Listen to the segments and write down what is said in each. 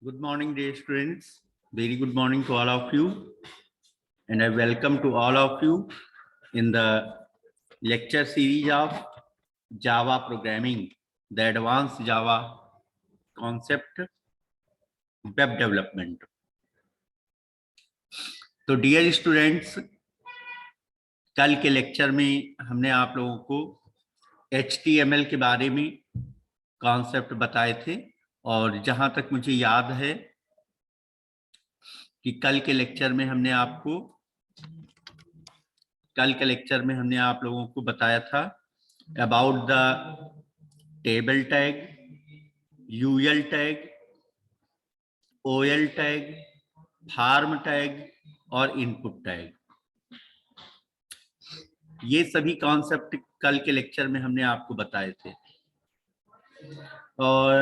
Good morning, dear students. Very good morning to all of you. And I welcome to all of you in the lecture series of Java programming, the advanced Java concept, web development. तो dear students, कल के lecture में हमने आप लोगों को HTML के बारे में कॉन्सेप्ट बताए थे और जहां तक मुझे याद है कि कल के लेक्चर में हमने आप लोगों को बताया था about the table tag, UL tag, OL tag, form tag और इनपुट टैग। ये सभी कॉन्सेप्ट कल के लेक्चर में हमने आपको बताए थे। और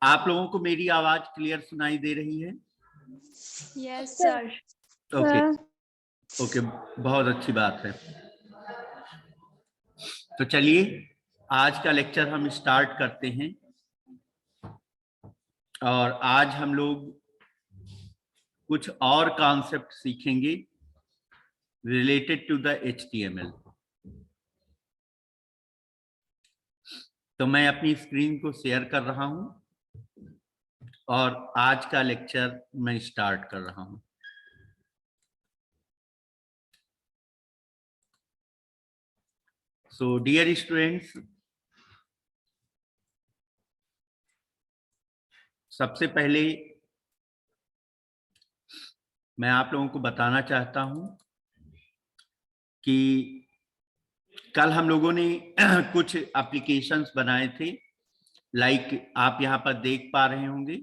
आप लोगों को मेरी आवाज क्लियर सुनाई दे रही है? Yes sir. ओके, बहुत अच्छी बात है। तो चलिए आज का लेक्चर हम स्टार्ट करते हैं। और आज हम लोग कुछ और कॉन्सेप्ट सीखेंगे रिलेटेड टू द HTML। तो मैं अपनी स्क्रीन को शेयर कर रहा हूं और आज का लेक्चर मैं स्टार्ट कर रहा हूं। सो डियर स्टूडेंट्स, सबसे पहले मैं आप लोगों को बताना चाहता हूं कि कल हम लोगों ने कुछ एप्लीकेशंस बनाए थे। लाइक आप यहां पर देख पा रहे होंगे,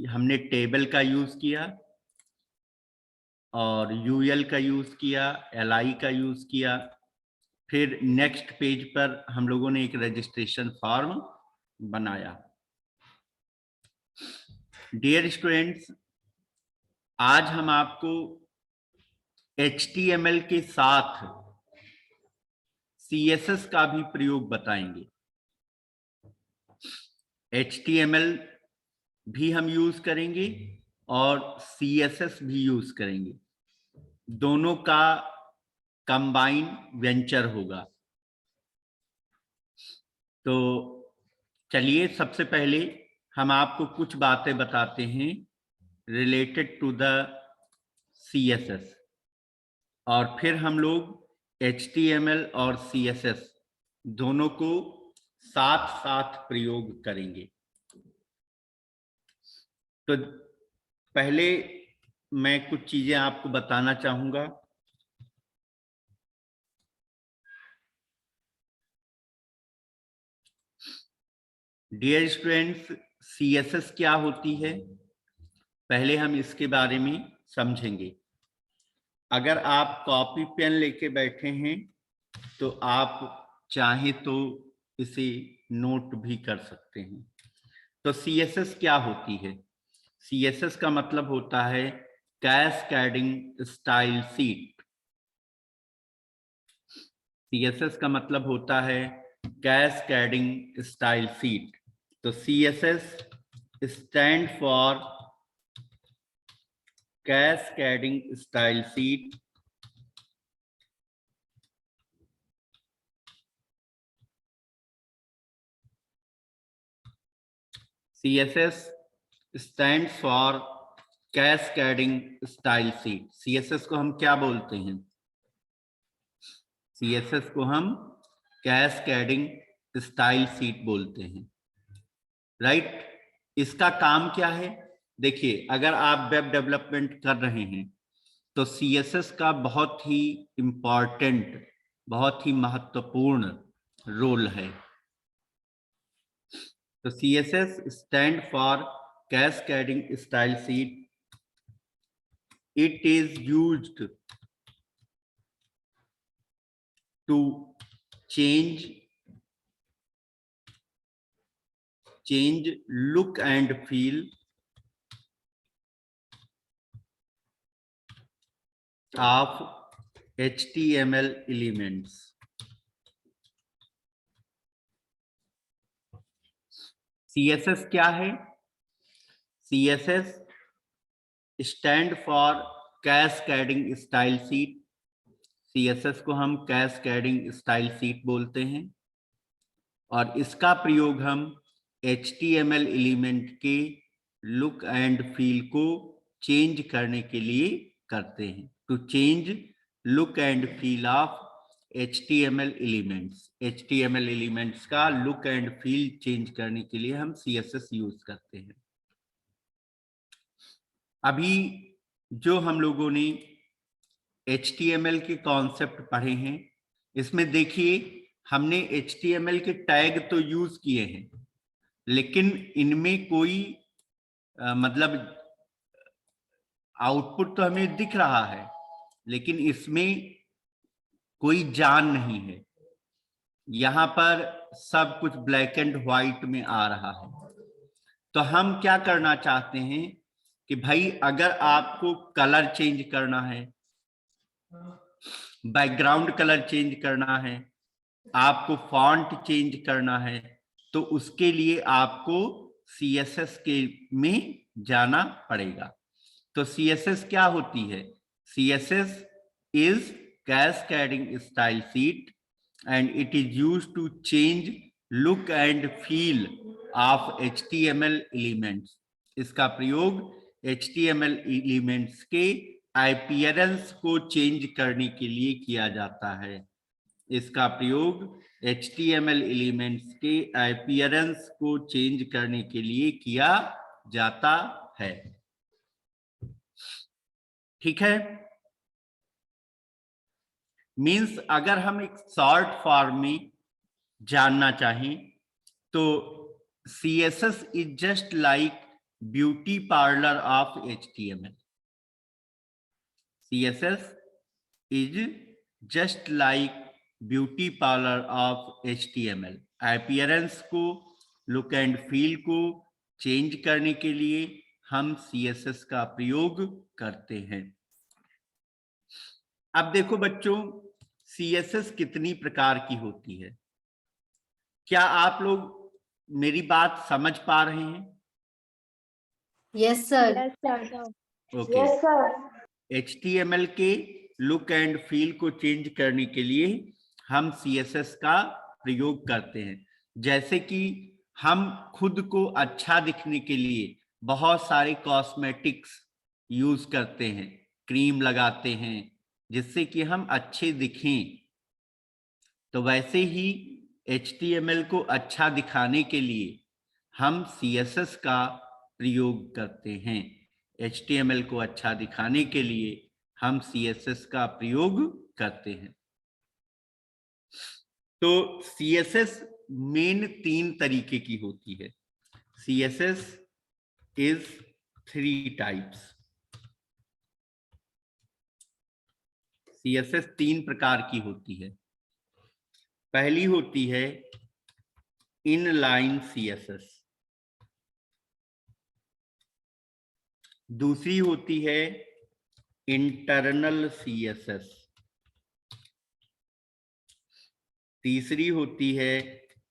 हमने टेबल का यूज किया और यूएल का यूज किया, एलआई का यूज किया। फिर नेक्स्ट पेज पर हम लोगों ने एक रजिस्ट्रेशन फॉर्म बनाया। डियर स्टूडेंट्स, आज हम आपको HTML के साथ CSS का भी प्रयोग बताएंगे। HTML भी हम यूज करेंगे और CSS भी यूज करेंगे। दोनों का कंबाइन वेंचर होगा। तो चलिए सबसे पहले हम आपको कुछ बातें बताते हैं रिलेटेड टू द CSS और फिर हम लोग HTML और CSS दोनों को साथ साथ प्रयोग करेंगे। तो पहले मैं कुछ चीजें आपको बताना चाहूंगा। डियर स्टूडेंट्स, CSS क्या होती है पहले हम इसके बारे में समझेंगे। अगर आप कॉपी पेन लेके बैठे हैं तो आप चाहे तो इसे नोट भी कर सकते हैं। तो CSS क्या होती है? CSS का मतलब होता है कैस्केडिंग स्टाइल शीट। CSS का मतलब होता है कैस्केडिंग स्टाइल शीट। तो CSS stand for cascading style sheet. CSS stands for cascading style sheet। CSS को हम क्या बोलते हैं? CSS को हम कैस्केडिंग स्टाइल शीट बोलते हैं, राइट? इसका काम क्या है? देखिए, अगर आप वेब डेवलपमेंट कर रहे हैं तो CSS का बहुत ही इंपॉर्टेंट, बहुत ही महत्वपूर्ण रोल है। तो CSS stand for cascading style sheet. It is used to change look and feel of HTML elements। CSS क्या है? CSS stand for cascading style sheet. CSS को हम कैस्केडिंग स्टाइल शीट बोलते हैं और इसका प्रयोग हम HTML एलिमेंट के लुक एंड फील को चेंज करने के लिए करते हैं। To change look and feel of HTML elements. HTML elements का लुक एंड फील चेंज करने के लिए हम CSS यूज करते हैं। अभी जो हम लोगों ने HTML के कॉन्सेप्ट पढ़े हैं, इसमें देखिए हमने HTML के टैग तो यूज किए हैं, लेकिन इनमें कोई मतलब आउटपुट तो हमें दिख रहा है, लेकिन इसमें कोई जान नहीं है। यहां पर सब कुछ ब्लैक एंड व्हाइट में आ रहा है। तो हम क्या करना चाहते हैं कि भाई अगर आपको कलर चेंज करना है, बैकग्राउंड कलर चेंज करना है, आपको फॉन्ट चेंज करना है, तो उसके लिए आपको CSS के में जाना पड़ेगा। तो CSS क्या होती है? CSS is cascading style sheet and it is used to change look and feel of HTML elements. इसका प्रयोग HTML एलिमेंट्स के अपीयरेंस को चेंज करने के लिए किया जाता है। इसका प्रयोग HTML एलिमेंट्स के अपीयरेंस को चेंज करने के लिए किया जाता है। ठीक है, मीन्स अगर हम एक शॉर्ट फॉर्म में जानना चाहें तो CSS is just like beauty parlour of HTML। CSS is just like beauty parlour of HTML। Appearance को, लुक एंड फील को चेंज करने के लिए हम CSS का प्रयोग करते हैं। अब देखो बच्चों, CSS कितनी प्रकार की होती है? क्या आप लोग मेरी बात समझ पा रहे हैं? Yes sir. Yes, sir. Okay. HTML के लुक एंड फील को चेंज करने के लिए हम CSS का प्रयोग करते हैं। जैसे कि हम खुद को अच्छा दिखने के लिए बहुत सारे कॉस्मेटिक्स यूज करते हैं, क्रीम लगाते हैं जिससे कि हम अच्छे दिखें। तो वैसे ही HTML को अच्छा दिखाने के लिए हम CSS का प्रयोग करते हैं। HTML को अच्छा दिखाने के लिए हम CSS का प्रयोग करते हैं। तो CSS मेन 3 तरीके की होती है। CSS is 3 types। CSS 3 प्रकार की होती है। पहली होती है इनलाइन CSS, दूसरी होती है इंटरनल CSS, तीसरी होती है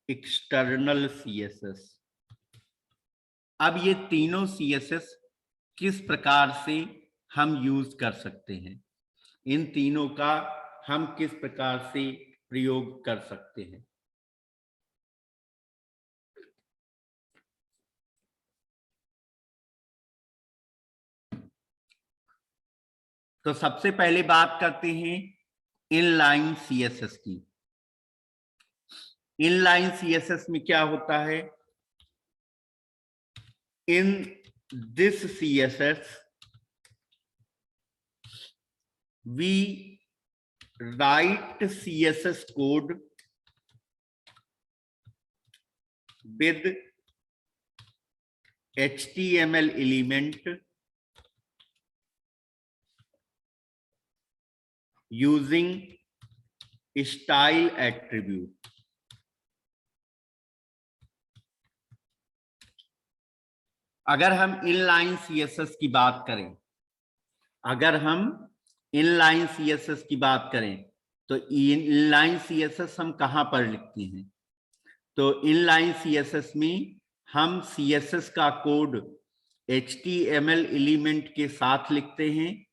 एक्सटर्नल CSS। अब ये तीनों CSS किस प्रकार से हम यूज कर सकते हैं, इन तीनों का हम किस प्रकार से प्रयोग कर सकते हैं? तो सबसे पहले बात करते हैं इनलाइन CSS की। इनलाइन CSS में क्या होता है? In this CSS we write CSS code with HTML element using style attribute। अगर हम इनलाइन CSS की बात करें, तो इनलाइन CSS हम कहां पर लिखते हैं? तो इनलाइन CSS में हम CSS का कोड HTML एलिमेंट के साथ लिखते हैं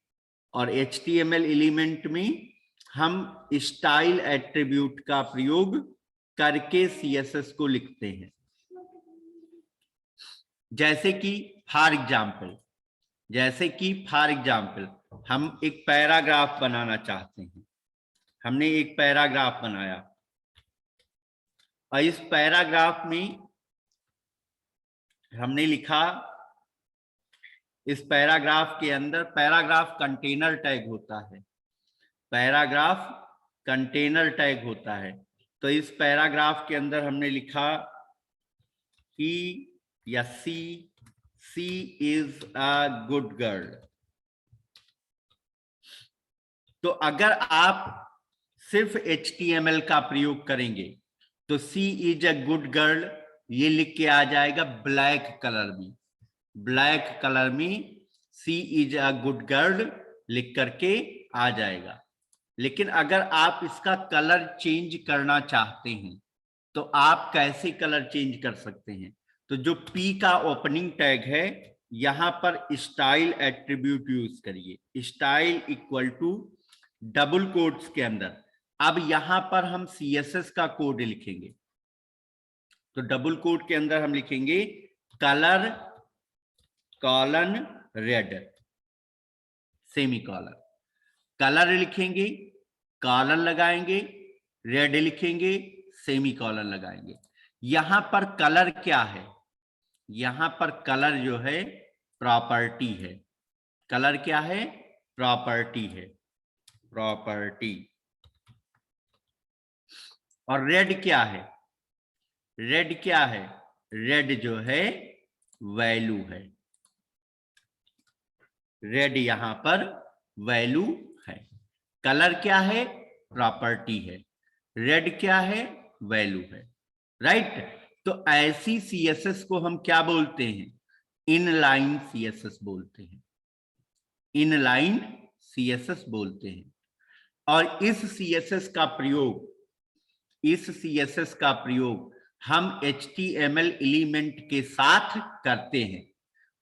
और HTML एलिमेंट में हम स्टाइल एट्रीब्यूट का प्रयोग करके CSS को लिखते हैं। जैसे कि फॉर एग्जाम्पल हम एक पैराग्राफ बनाना चाहते हैं। हमने एक पैराग्राफ बनाया और इस पैराग्राफ में हमने लिखा, इस पैराग्राफ के अंदर पैराग्राफ कंटेनर टैग होता है, पैराग्राफ कंटेनर टैग होता है। तो इस पैराग्राफ के अंदर हमने लिखा कि या सी इज अ गुड गर्ल। तो अगर आप सिर्फ HTML का प्रयोग करेंगे तो सी इज अ गुड गर्ल ये लिख के आ जाएगा ब्लैक कलर में सी इज अ गुड गर्ल लिख करके आ जाएगा। लेकिन अगर आप इसका कलर चेंज करना चाहते हैं तो आप कैसे कलर चेंज कर सकते हैं? तो जो P का ओपनिंग टैग है यहां पर स्टाइल एट्रीब्यूट यूज करिए, style equal to double quotes के अंदर। अब यहां पर हम CSS का कोड लिखेंगे, तो डबल कोट के अंदर हम लिखेंगे colour colon red semicolon. Colour लिखेंगे, कॉलन लगाएंगे, रेड लिखेंगे, सेमीकॉलन लगाएंगे। यहां पर कलर क्या है? यहां पर कलर जो है प्रॉपर्टी है। कलर क्या है? प्रॉपर्टी है, प्रॉपर्टी। और रेड क्या है? रेड क्या है? रेड जो है वैल्यू है। रेड यहां पर वैल्यू है। कलर क्या है? प्रॉपर्टी है। रेड क्या है? वैल्यू है। राइट? तो ऐसी CSS को हम क्या बोलते हैं? इनलाइन CSS बोलते हैं, इनलाइन CSS बोलते हैं। और इस CSS का प्रयोग हम HTML एलिमेंट के साथ करते हैं।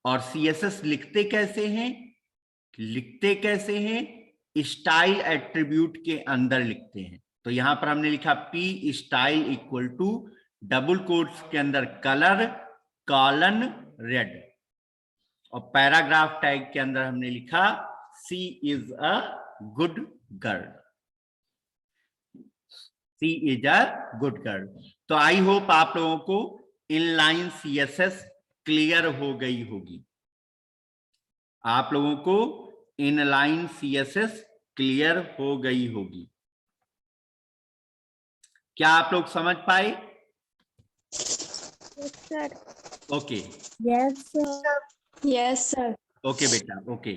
और CSS लिखते कैसे हैं? स्टाइल एट्रीब्यूट के अंदर लिखते हैं। तो यहां पर हमने लिखा P style equal to double quotes के अंदर कलर कॉलन रेड, और पैराग्राफ टैग के अंदर हमने लिखा she is a good girl, she is a good girl. तो आई होप आप लोगों को इनलाइन CSS क्लियर हो गई होगी। आप लोगों को इनलाइन CSS क्लियर हो गई होगी। क्या आप लोग समझ पाए? Yes, sir. Okay Yes, sir. Okay बेटा, ओके।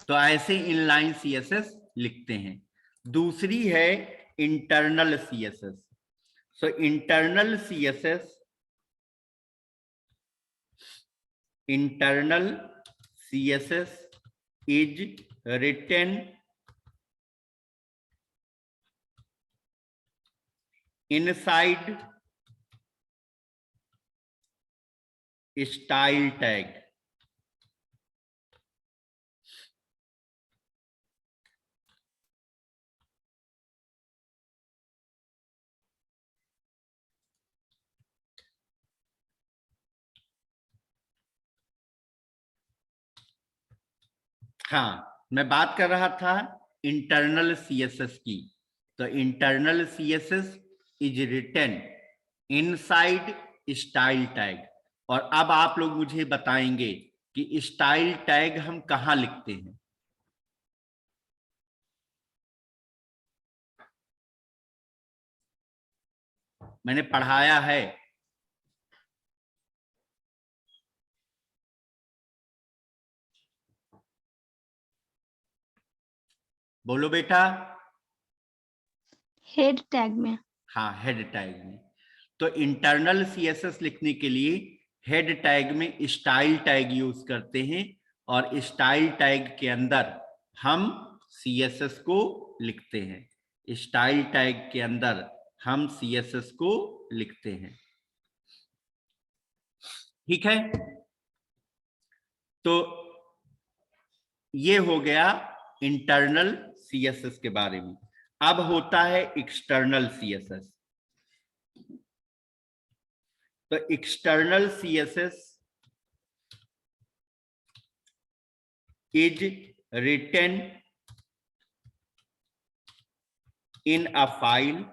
तो ऐसे इनलाइन CSS लिखते हैं। दूसरी है internal CSS। So internal CSS is written inside style tag। हाँ, मैं बात कर रहा था इंटरनल CSS की। तो internal CSS is written inside style tag. और अब आप लोग मुझे बताएंगे कि स्टाइल टैग हम कहां लिखते हैं? मैंने पढ़ाया है, बोलो बेटा। हेड टैग में। हाँ, हेड टैग में। तो इंटरनल CSS लिखने के लिए हेड टैग में स्टाइल टैग यूज करते हैं, और स्टाइल टैग के अंदर हम CSS को लिखते हैं। स्टाइल टैग के अंदर हम CSS को लिखते हैं। ठीक है? तो ये हो गया इंटरनल सीएसएस के बारे में। अब होता है एक्सटर्नल सीएसएस। तो external CSS is written in a file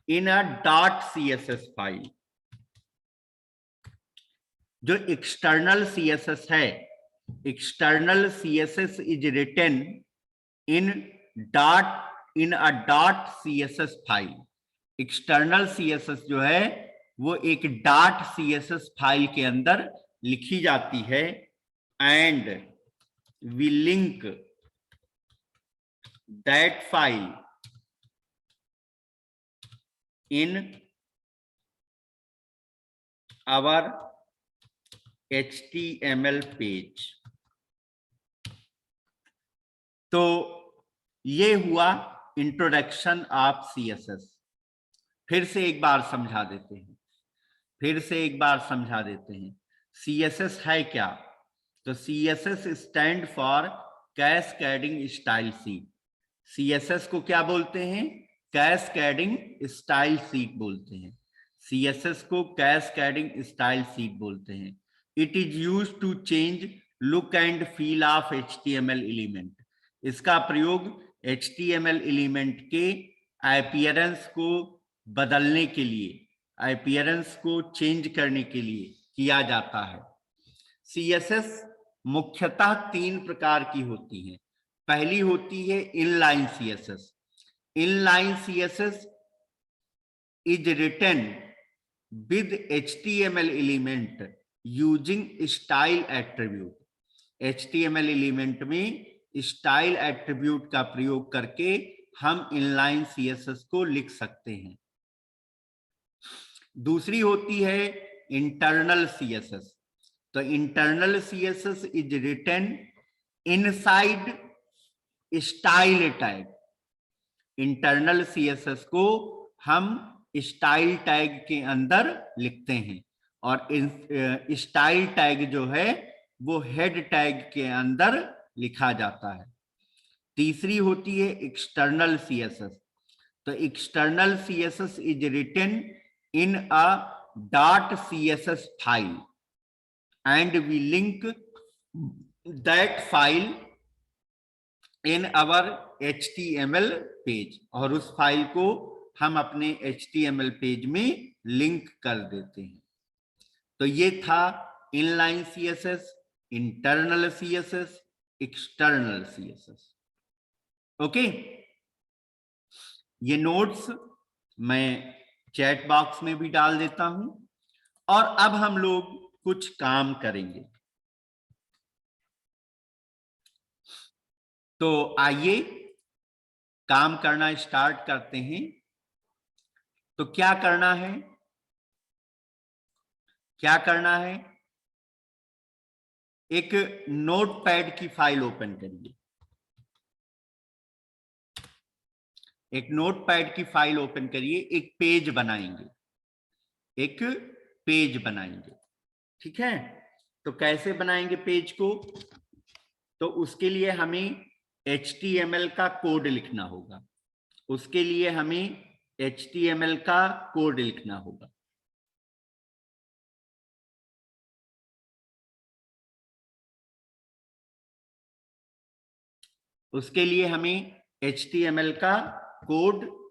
in a .css file। जो एक्सटर्नल सीएसएस है, external CSS is written in a .css file. External CSS जो है वो एक .css फाइल के अंदर लिखी जाती है and we link that file in our HTML page। तो ये हुआ इंट्रोडक्शन ऑफ सीएसएस। फिर से एक बार समझा देते हैं, सीएसएस है क्या? तो CSS stand for cascading style seat. CSS को क्या बोलते हैं? कैस्केडिंग स्टाइल सीट बोलते हैं। CSS को कैस्केडिंग स्टाइल सीट बोलते हैं। It is used to change look and feel of HTML element. इसका प्रयोग HTML एलिमेंट के अपीयरेंस को बदलने के लिए, अपीयरेंस को चेंज करने के लिए किया जाता है। CSS मुख्यतः 3 प्रकार की होती हैं। पहली होती है inline CSS. Inline CSS is written with HTML element using style attribute. HTML element में स्टाइल एट्रीब्यूट का प्रयोग करके हम इनलाइन सीएसएस को लिख सकते हैं। दूसरी होती है इंटरनल सीएसएस। तो internal CSS is written inside style tag. Internal CSS को हम स्टाइल टैग के अंदर लिखते हैं और स्टाइल टैग जो है वो हेड टैग के अंदर लिखा जाता है। तीसरी होती है एक्सटर्नल सीएसएस। तो external CSS is written in a .css file and we link that file in our HTML page. और उस फाइल को हम अपने HTML पेज में लिंक कर देते हैं। तो ये था inline CSS, internal CSS, external CSS. Okay, ये नोट्स मैं चैट बॉक्स में भी डाल देता हूं। और अब हम लोग कुछ काम करेंगे। तो आइए काम करना स्टार्ट करते हैं। तो क्या करना है? एक नोटपैड की फाइल ओपन करिए। एक नोटपैड की फाइल ओपन करिए। एक पेज बनाएंगे। ठीक है? तो कैसे बनाएंगे पेज को? तो उसके लिए हमें HTML का कोड लिखना होगा। उसके लिए हमें HTML का कोड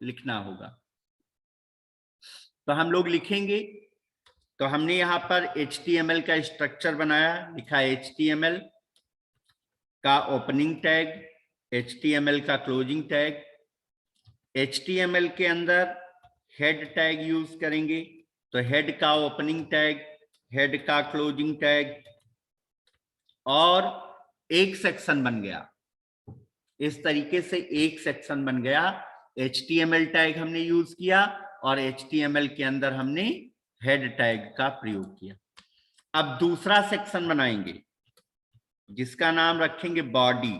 लिखना होगा। तो हम लोग लिखेंगे। तो हमने यहां पर HTML का स्ट्रक्चर बनाया, लिखा HTML का ओपनिंग टैग, HTML का क्लोजिंग टैग। HTML के अंदर हेड टैग यूज करेंगे। तो हेड का ओपनिंग टैग, हेड का क्लोजिंग टैग, और एक सेक्शन बन गया। इस तरीके से एक सेक्शन बन गया। HTML टैग हमने यूज किया और HTML के अंदर हमने हेड टैग का प्रयोग किया। अब दूसरा सेक्शन बनाएंगे जिसका नाम रखेंगे बॉडी।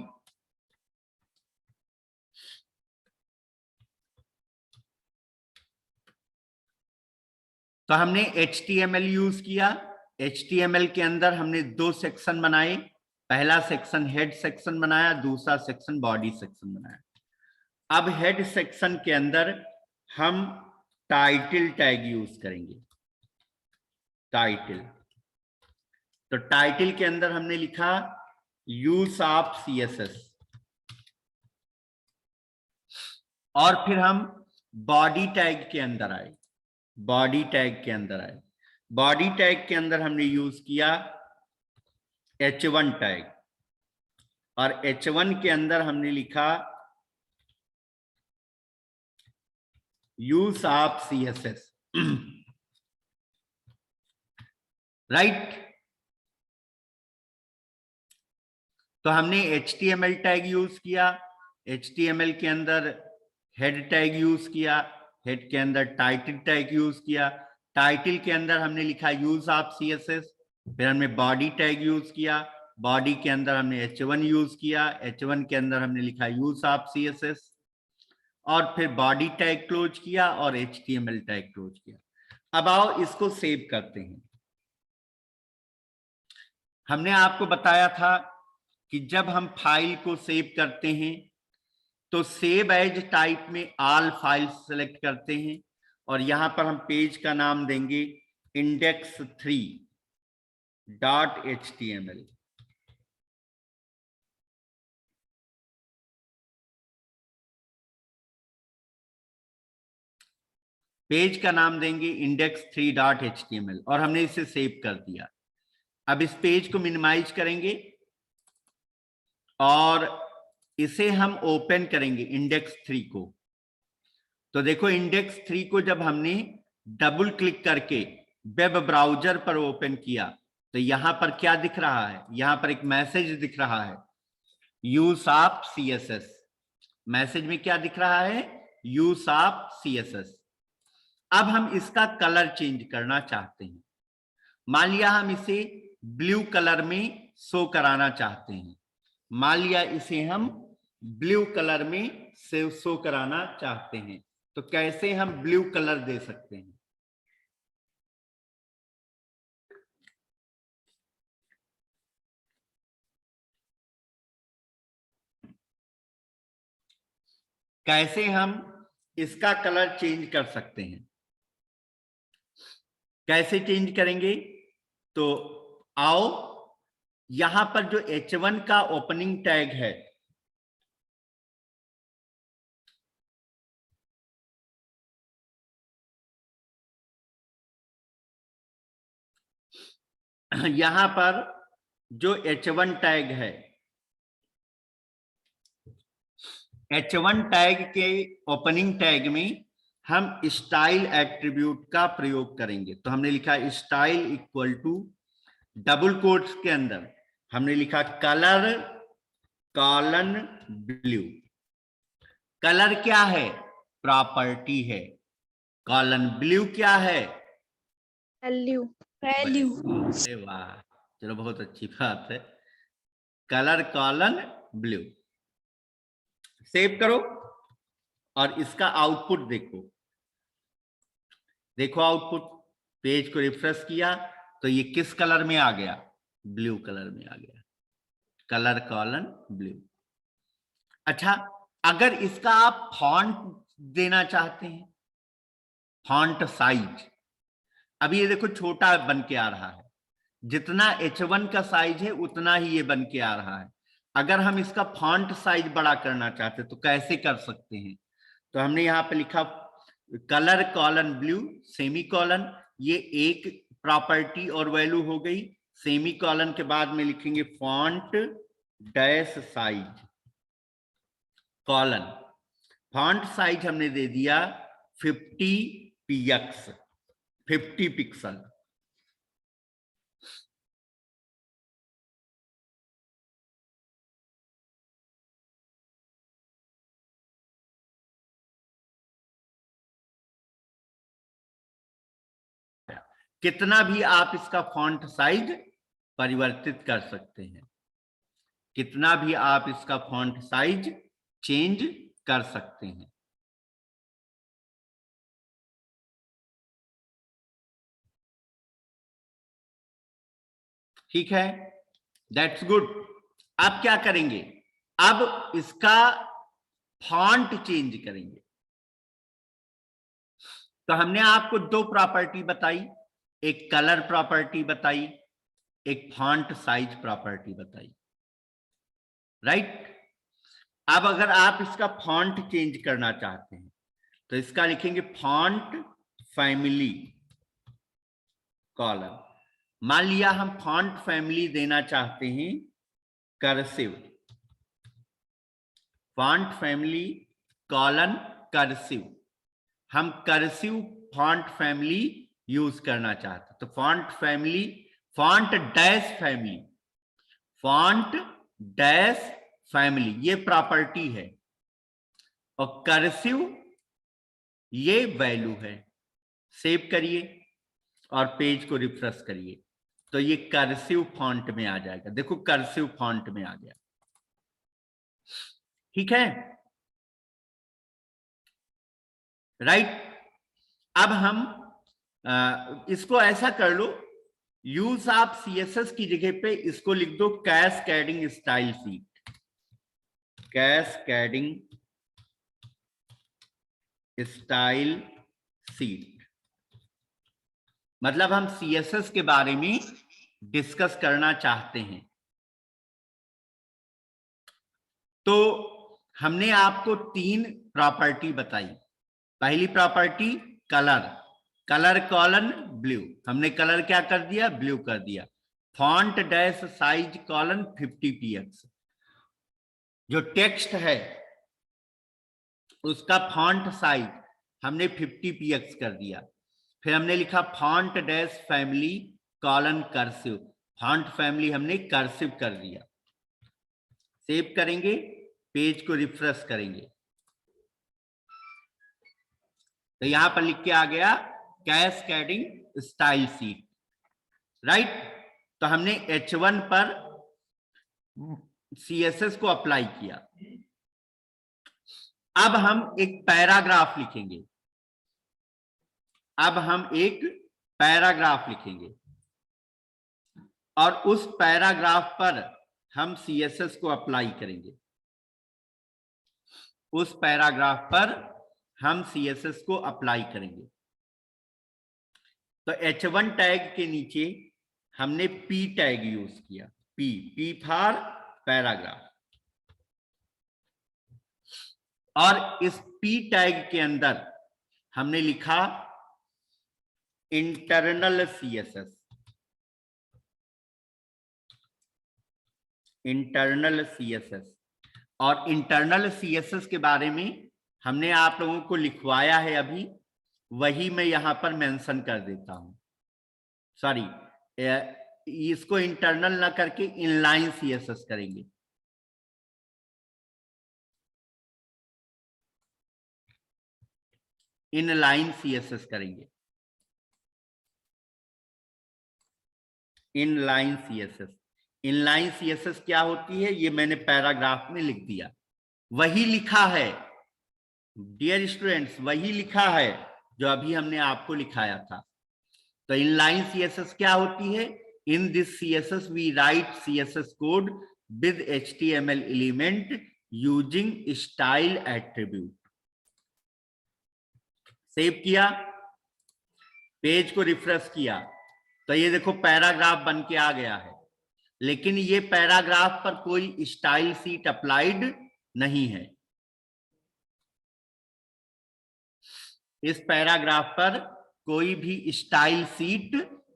तो हमने HTML यूज किया। HTML के अंदर हमने 2 सेक्शन बनाए। पहला सेक्शन हेड सेक्शन बनाया, दूसरा सेक्शन बॉडी सेक्शन बनाया। अब हेड सेक्शन के अंदर हम टाइटल टैग यूज करेंगे। टाइटल, तो टाइटल के अंदर हमने लिखा यूज ऑफ CSS। और फिर हम बॉडी टैग के अंदर आए। बॉडी टैग के अंदर आए। बॉडी टैग के अंदर हमने यूज किया H1 टैग, और H1 के अंदर हमने लिखा यूज ऑफ CSS। राइट। तो हमने HTML टैग यूज किया। HTML के अंदर हेड टैग यूज किया। हेड के अंदर टाइटल टैग यूज किया। टाइटल के अंदर हमने लिखा यूज ऑफ CSS। फिर हमने बॉडी टैग यूज किया। बॉडी के अंदर हमने H1 यूज किया। H1 के अंदर हमने लिखा यूज ऑफ CSS, और फिर बॉडी टैग क्लोज किया और HTML टैग क्लोज किया। अब आओ इसको सेव करते हैं। हमने आपको बताया था कि जब हम फाइल को सेव करते हैं तो सेव एज टाइप में ऑल फाइल्स सेलेक्ट करते हैं, और यहां पर हम पेज का नाम देंगे index3.html। पेज का नाम देंगे index3.html, और हमने इसे सेव कर दिया। अब इस पेज को मिनिमाइज करेंगे और इसे हम ओपन करेंगे index3 को। तो देखो index3 को जब हमने डबल क्लिक करके वेब ब्राउजर पर ओपन किया तो यहां पर क्या दिख रहा है? यहां पर एक मैसेज दिख रहा है, यूज ऑफ CSS। मैसेज में क्या दिख रहा है? Use of CSS। अब हम इसका कलर चेंज करना चाहते हैं। मान लिया हम इसे ब्लू कलर में शो कराना चाहते हैं। मान लिया इसे हम ब्लू कलर में शो कराना चाहते हैं, तो कैसे हम ब्लू कलर दे सकते हैं? कैसे हम इसका कलर चेंज कर सकते हैं? कैसे चेंज करेंगे? तो आओ यहां पर जो H1 का ओपनिंग टैग है, यहां पर जो H1 टैग है, H1 टैग के ओपनिंग टैग में हम स्टाइल एट्रीब्यूट का प्रयोग करेंगे। तो हमने लिखा style equal to double quotes के अंदर हमने लिखा कलर कॉलन ब्लू। कलर क्या है? प्रॉपर्टी है। कॉलन ब्लू क्या है? वैल्यू। वैल्यू। अरे वाह, चलो बहुत अच्छी बात है। Colour colon blue. सेव करो और इसका आउटपुट देखो। देखो आउटपुट, पेज को रिफ्रेश किया तो ये किस कलर में आ गया? ब्लू कलर में आ गया। Colour colon blue. अच्छा, अगर इसका आप फॉन्ट देना चाहते हैं, फॉन्ट साइज, अभी ये देखो छोटा बन के आ रहा है। जितना H1 का साइज है उतना ही ये बन के आ रहा है। अगर हम इसका फॉन्ट साइज बड़ा करना चाहते तो कैसे कर सकते हैं? तो हमने यहाँ पे लिखा colour colon blue semi colon, ये एक प्रॉपर्टी और वैल्यू हो गई। सेमी कॉलन के बाद में लिखेंगे font dash size colon. Font size हमने दे दिया 50px, 50 पिक्सल। कितना भी आप इसका फॉन्ट साइज परिवर्तित कर सकते हैं, कितना भी आप इसका फॉन्ट साइज चेंज कर सकते हैं। ठीक है, दैट्स गुड। अब क्या करेंगे, अब इसका फॉन्ट चेंज करेंगे। तो हमने आपको दो प्रॉपर्टी बताई, एक कलर प्रॉपर्टी बताई, एक फॉन्ट साइज प्रॉपर्टी बताई, राइट। अब अगर आप इसका फॉन्ट चेंज करना चाहते हैं तो इसका लिखेंगे फॉन्ट फैमिली कॉलम। मान लिया हम फॉन्ट फैमिली देना चाहते हैं cursive, font family colon cursive, हम कर्सिव फॉन्ट फैमिली यूज करना चाहते हैं तो font family, font dash family, font dash family ये प्रॉपर्टी है, और कर्सिव ये वैल्यू है। सेव करिए और पेज को रिफ्रेश करिए तो ये कर्सिव फॉन्ट में आ जाएगा। देखो कर्सिव फॉन्ट में आ गया, ठीक है, राइट। अब हम इसको ऐसा कर लो, यूज आप सीएसएस की जगह पे इसको लिख दो cascading style sheet, cascading style sheet. मतलब हम सीएसएस के बारे में डिस्कस करना चाहते हैं। तो हमने आपको तीन प्रॉपर्टी बताई। पहली property colour, colour colon blue, हमने कलर क्या कर दिया, ब्लू कर दिया। Font dash size colon 50 px, जो टेक्स्ट है उसका फॉन्ट साइज हमने 50 px कर दिया। फिर हमने लिखा font dash family colon cursive, font family हमने कर्सिव कर दिया। सेव करेंगे, पेज को रिफ्रेश करेंगे तो यहां पर लिख के आ गया कैस्केडिंग स्टाइल शीट, राइट। तो हमने H1 पर CSS को अप्लाई किया। अब हम एक पैराग्राफ लिखेंगे, अब हम एक पैराग्राफ लिखेंगे और उस पैराग्राफ पर हम CSS को अप्लाई करेंगे, उस पैराग्राफ पर हम CSS को अप्लाई करेंगे। तो H1 टैग के नीचे हमने P टैग यूज किया, P फॉर पैराग्राफ, और इस P टैग के अंदर हमने लिखा इंटरनल CSS, इंटरनल CSS। और इंटरनल CSS के बारे में हमने आप लोगों को लिखवाया है अभी, वही मैं यहां पर मेंशन कर देता हूं। सॉरी, इसको इंटरनल ना करके इनलाइन CSS करेंगे। इनलाइन CSS करेंगे, इनलाइन CSS। इनलाइन CSS क्या होती है ये मैंने पैराग्राफ में लिख दिया, वही लिखा है डियर स्टूडेंट्स, वही लिखा है जो अभी हमने आपको लिखाया था। तो इनलाइन CSS क्या होती है, in this CSS we write CSS code with HTML element using style attribute. Save किया, पेज को रिफ्रेश किया तो ये देखो पैराग्राफ बन के आ गया है, लेकिन ये पैराग्राफ पर कोई स्टाइल शीट अप्लाइड नहीं है। इस पैराग्राफ पर कोई भी स्टाइल शीट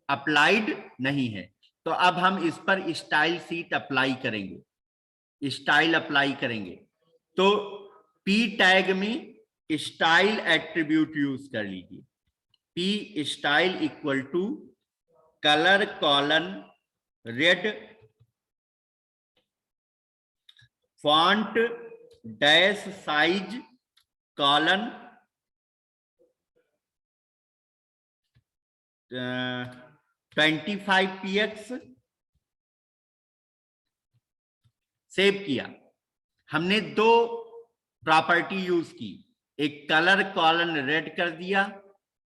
अप्लाइड नहीं है। तो अब हम इस पर स्टाइल शीट अप्लाई करेंगे, स्टाइल अप्लाई करेंगे। तो P टैग में स्टाइल एट्रीब्यूट यूज कर लीजिए, P style equal to colour colon red font dash size colon 25 px। Save किया। हमने दो प्रॉपर्टी यूज की, एक कलर कॉलन रेड कर दिया,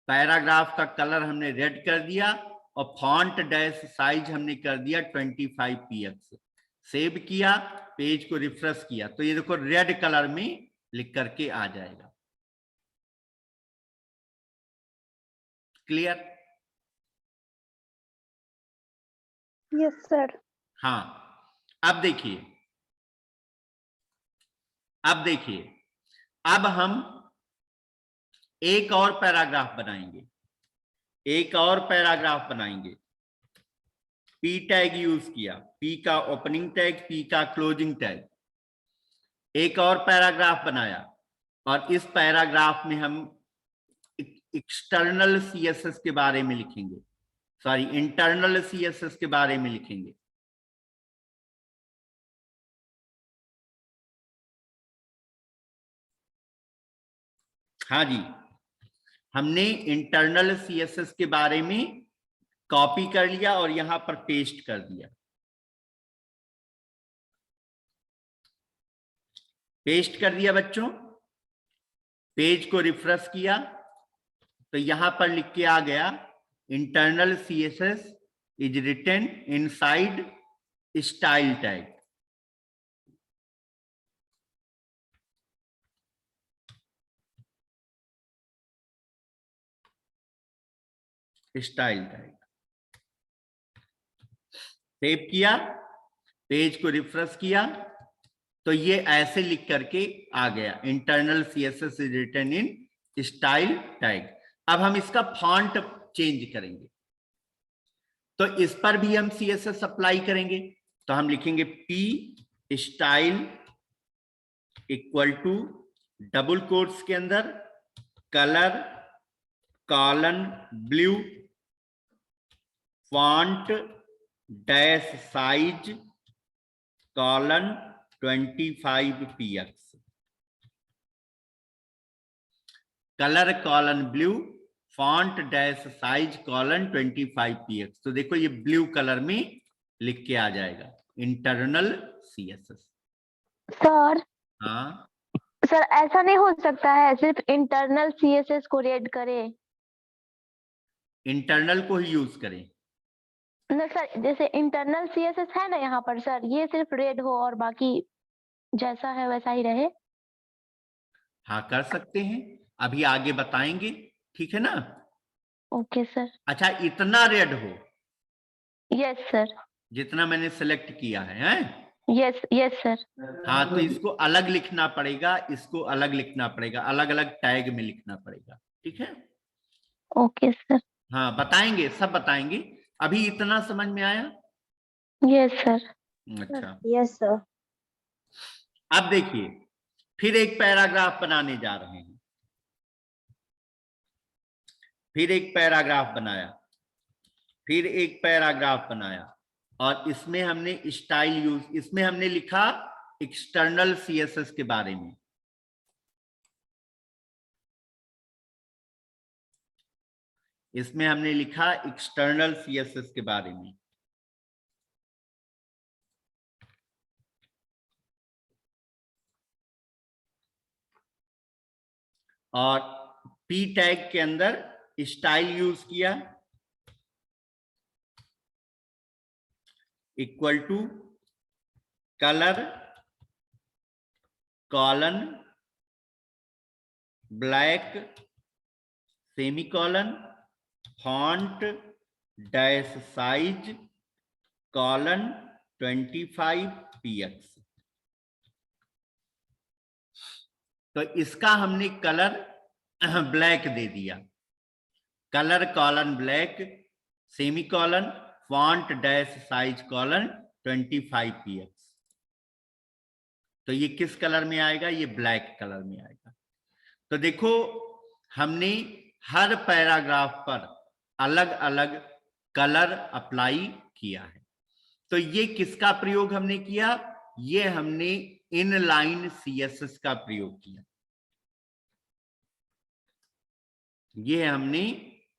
पैराग्राफ का कलर हमने रेड कर दिया, और फॉन्ट डैश साइज हमने कर दिया 25 px। सेव किया, पेज को रिफ्रेश किया तो ये देखो रेड कलर में लिख करके आ जाएगा। क्लियर? Yes sir. हाँ, अब देखिए अब हम एक और पैराग्राफ बनाएंगे। पी टैग यूज किया, पी का ओपनिंग टैग, पी का क्लोजिंग टैग। एक और पैराग्राफ बनाया और इस पैराग्राफ में हम एक्सटर्नल सीएसएस के बारे में लिखेंगे, सॉरी इंटरनल सीएसएस के बारे में लिखेंगे। हाँ जी, हमने इंटरनल सीएसएस के बारे में कॉपी कर लिया और यहां पर पेस्ट कर दिया। पेस्ट कर दिया बच्चों, पेज को रिफ्रेश किया तो यहां पर लिख के आ गया internal CSS is written inside style tag. Style tag save किया, पेज को रिफ्रेश किया तो ये ऐसे लिख करके आ गया internal CSS is written in style tag. अब हम इसका फॉन्ट चेंज करेंगे तो इस पर भी हम सीएसएस अप्लाई करेंगे। तो हम लिखेंगे P style equal to double quotes के अंदर colour colon blue font dash size colon 25 px। Colour colon blue font dash size colon 25 px। तो देखो ये ब्लू कलर में लिख के आ जाएगा इंटरनल सीएसएस। सर हाँ सर ऐसा नहीं हो सकता है सिर्फ इंटरनल सीएसएस को रेड करे? इंटरनल को ही यूज करें। न सर, जैसे इंटरनल सीएसएस है ना यहाँ पर सर, ये सिर्फ रेड हो और बाकी जैसा है वैसा ही रहे। हाँ कर सकते हैं, अभी आगे बताएंगे, ठीक है ना। Okay sir. अच्छा इतना रेड हो यस सर। जितना मैंने सेलेक्ट किया है, हैं? Yes yes sir. हाँ तो इसको अलग लिखना पड़ेगा, इसको अलग लिखना पड़ेगा, अलग अलग टैग में लिखना पड़ेगा, ठीक है। Okay sir. हाँ बताएंगे, सब बताएंगे। अभी इतना समझ में आया? Yes sir. अच्छा यस सर। अब देखिए फिर एक पैराग्राफ बनाने जा रहे हैं। फिर एक पैराग्राफ बनाया और इसमें हमने स्टाइल यूज, इसमें हमने लिखा एक्सटर्नल सीएसएस के बारे में। इसमें हमने लिखा एक्सटर्नल सीएसएस के बारे में। और पी टैग के अंदर स्टाइल यूज किया equal to colour colon black semicolon font dash size colon 25 px। तो इसका हमने कलर ब्लैक दे दिया, colour colon black semicolon font dash size colon 25 px। तो ये किस कलर में आएगा? ये ब्लैक कलर में आएगा। तो देखो हमने हर पैराग्राफ पर अलग अलग कलर अप्लाई किया है। तो ये किसका प्रयोग हमने किया? ये हमने इनलाइन सीएसएस का प्रयोग किया। ये हमने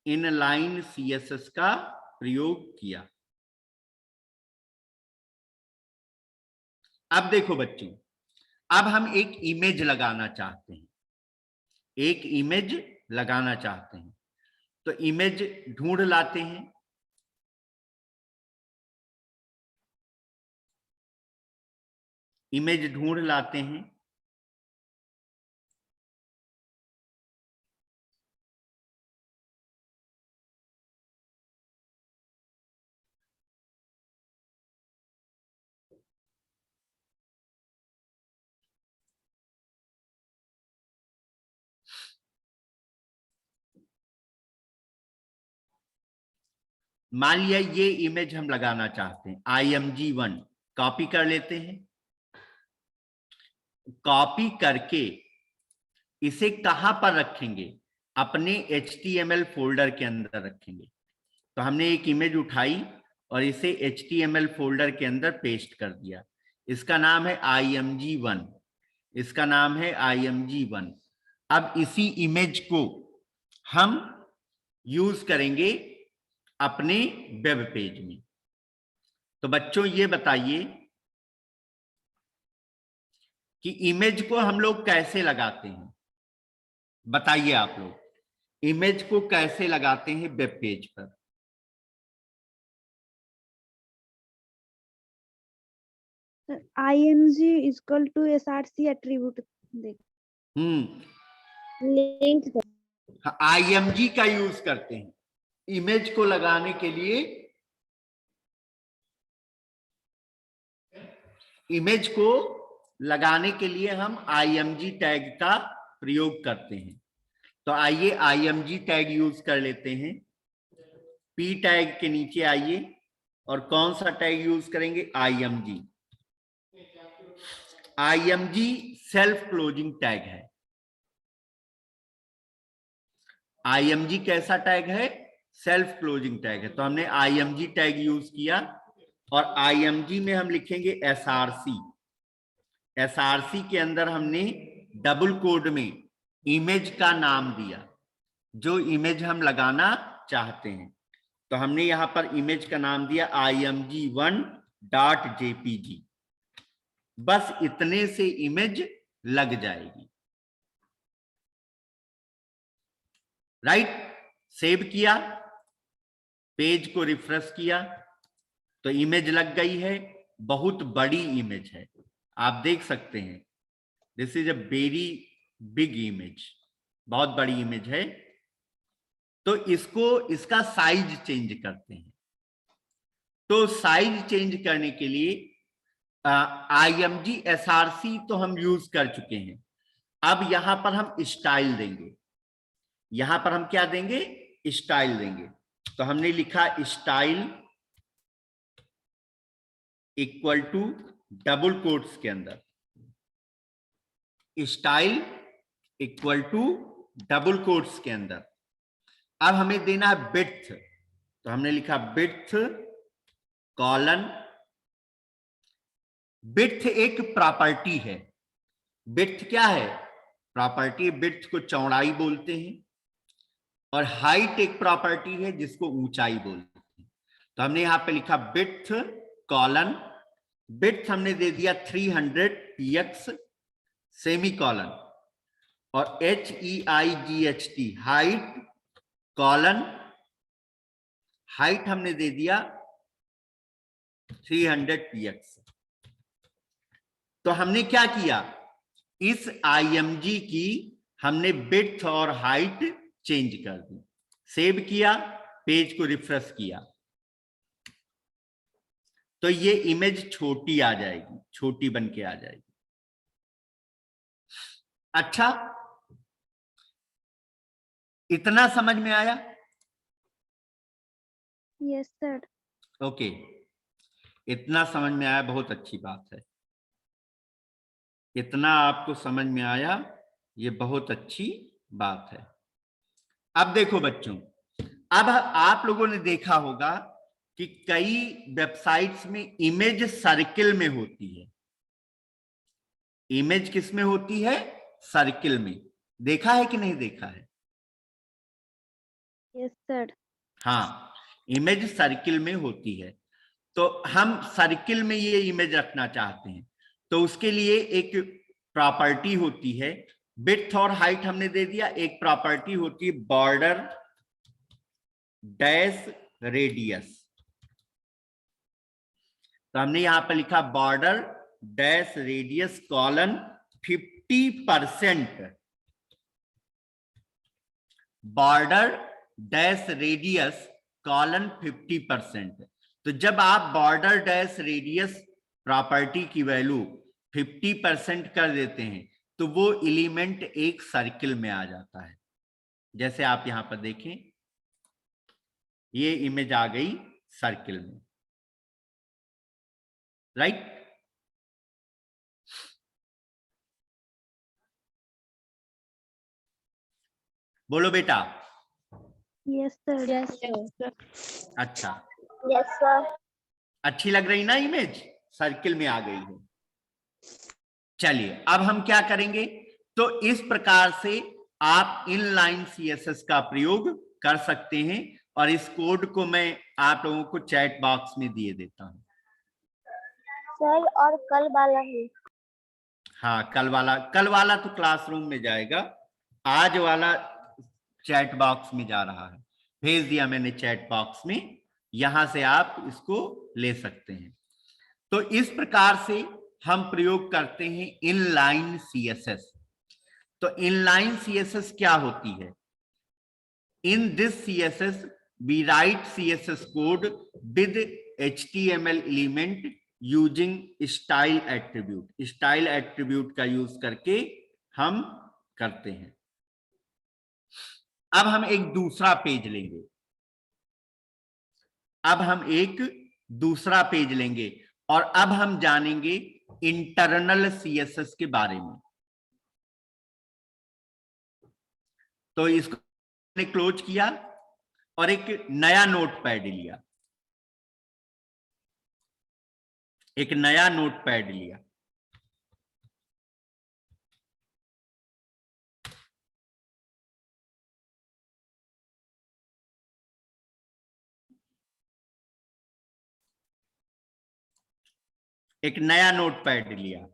इनलाइन सीएसएस का प्रयोग किया। अब देखो बच्चों, अब हम एक इमेज लगाना चाहते हैं, तो इमेज ढूंढ लाते हैं। इमेज ढूंढ लाते हैं। मान लिया ये इमेज हम लगाना चाहते हैं, IMG1 कॉपी कर लेते हैं। कॉपी करके इसे कहां पर रखेंगे? अपने HTML फोल्डर के अंदर रखेंगे। तो हमने एक इमेज उठाई और इसे HTML फोल्डर के अंदर पेस्ट कर दिया। इसका नाम है IMG1, इसका नाम है IMG1। अब इसी इमेज को हम यूज करेंगे अपने वेब पेज में। तो बच्चों ये बताइए कि इमेज को हम लोग कैसे लगाते हैं? बताइए आप लोग इमेज को कैसे लगाते हैं वेब पेज पर? IMG equal to SRC attribute link IMG का यूज करते हैं इमेज को लगाने के लिए। इमेज को लगाने के लिए हम IMG टैग का प्रयोग करते हैं। तो आइए IMG टैग यूज कर लेते हैं। P टैग के नीचे आइए और कौन सा टैग यूज करेंगे? IMG। IMG self closing tag है। IMG कैसा टैग है? सेल्फ क्लोजिंग टैग है। तो हमने IMG टैग यूज किया और IMG में हम लिखेंगे SRC। SRC के अंदर हमने डबल कोड में इमेज का नाम दिया, जो इमेज हम लगाना चाहते हैं। तो हमने यहां पर इमेज का नाम दिया img1.jpg। बस इतने से इमेज लग जाएगी। राइट? सेव किया, पेज को रिफ्रेश किया तो इमेज लग गई है। बहुत बड़ी इमेज है, आप देख सकते हैं। This is a very big image, बहुत बड़ी इमेज है। तो इसका साइज चेंज करते हैं। तो साइज चेंज करने के लिए IMG SRC तो हम यूज कर चुके हैं। अब यहां पर हम स्टाइल देंगे। यहां पर हम क्या देंगे? स्टाइल देंगे। तो हमने लिखा style equal to double quotes के अंदर, style equal to double quotes के अंदर। अब हमें देना है विड्थ। तो हमने लिखा विड्थ कॉलन। विड्थ एक प्रॉपर्टी है। विड्थ क्या है? प्रॉपर्टी। विड्थ को चौड़ाई बोलते हैं और हाइट एक प्रॉपर्टी है जिसको ऊंचाई बोलते हैं। तो हमने यहां पे लिखा विड्थ कॉलन। विड्थ हमने दे दिया 300 px सेमी कॉलन और HEIGHT हाइट कॉलन। हाइट हमने दे दिया 300 px। तो हमने क्या किया? इस IMG की हमने विड्थ और हाइट चेंज कर दी। सेव किया, पेज को रिफ्रेश किया तो ये इमेज छोटी आ जाएगी, छोटी बन के आ जाएगी। अच्छा, इतना समझ में आया? Yes sir. ओके, इतना समझ में आया, बहुत अच्छी बात है। इतना आपको समझ में आया, ये बहुत अच्छी बात है। अब देखो बच्चों, अब आप लोगों ने देखा होगा कि कई वेबसाइट्स में इमेज सर्किल में होती है। इमेज किस में होती है? सर्किल में। देखा है कि नहीं देखा है? Yes sir. हाँ, इमेज सर्किल में होती है। तो हम सर्किल में ये इमेज रखना चाहते हैं तो उसके लिए एक प्रॉपर्टी होती है। विड्थ और हाइट हमने दे दिया। एक प्रॉपर्टी होती है बॉर्डर डैश रेडियस। तो हमने यहां पर लिखा border dash radius colon 50%, border dash radius colon 50%। तो जब आप बॉर्डर डैश रेडियस प्रॉपर्टी की वैल्यू 50% कर देते हैं तो वो एलिमेंट एक सर्किल में आ जाता है। जैसे आप यहां पर देखें, ये इमेज आ गई सर्किल में, राइट। बोलो बेटा। Yes, sir. Yes, sir. अच्छा, यस सर। अच्छी लग रही ना इमेज, सर्किल में आ गई है। चलिए अब हम क्या करेंगे, तो इस प्रकार से आप इनलाइन सीएसएस का प्रयोग कर सकते हैं और इस कोड को मैं आप लोगों को चैट बॉक्स में दिए देता हूं। सर और कल वाला है। हाँ, कल वाला तो क्लासरूम में जाएगा, आज वाला चैट बॉक्स में जा रहा है, भेज दिया मैंने चैट बॉक्स में, यहां से आप इसको ले सकते हैं। तो इस प्रकार से हम प्रयोग करते हैं इनलाइन सीएसएस। तो इनलाइन सीएसएस क्या होती है? In this CSS we write CSS code with HTML element using style attribute. Style attribute का यूज करके हम करते हैं। अब हम एक दूसरा पेज लेंगे, और अब हम जानेंगे इंटरनल सीएसएस के बारे में। तो इसको मैंने क्लोज किया और एक नया नोटपैड लिया, एक नया नोटपैड लिया।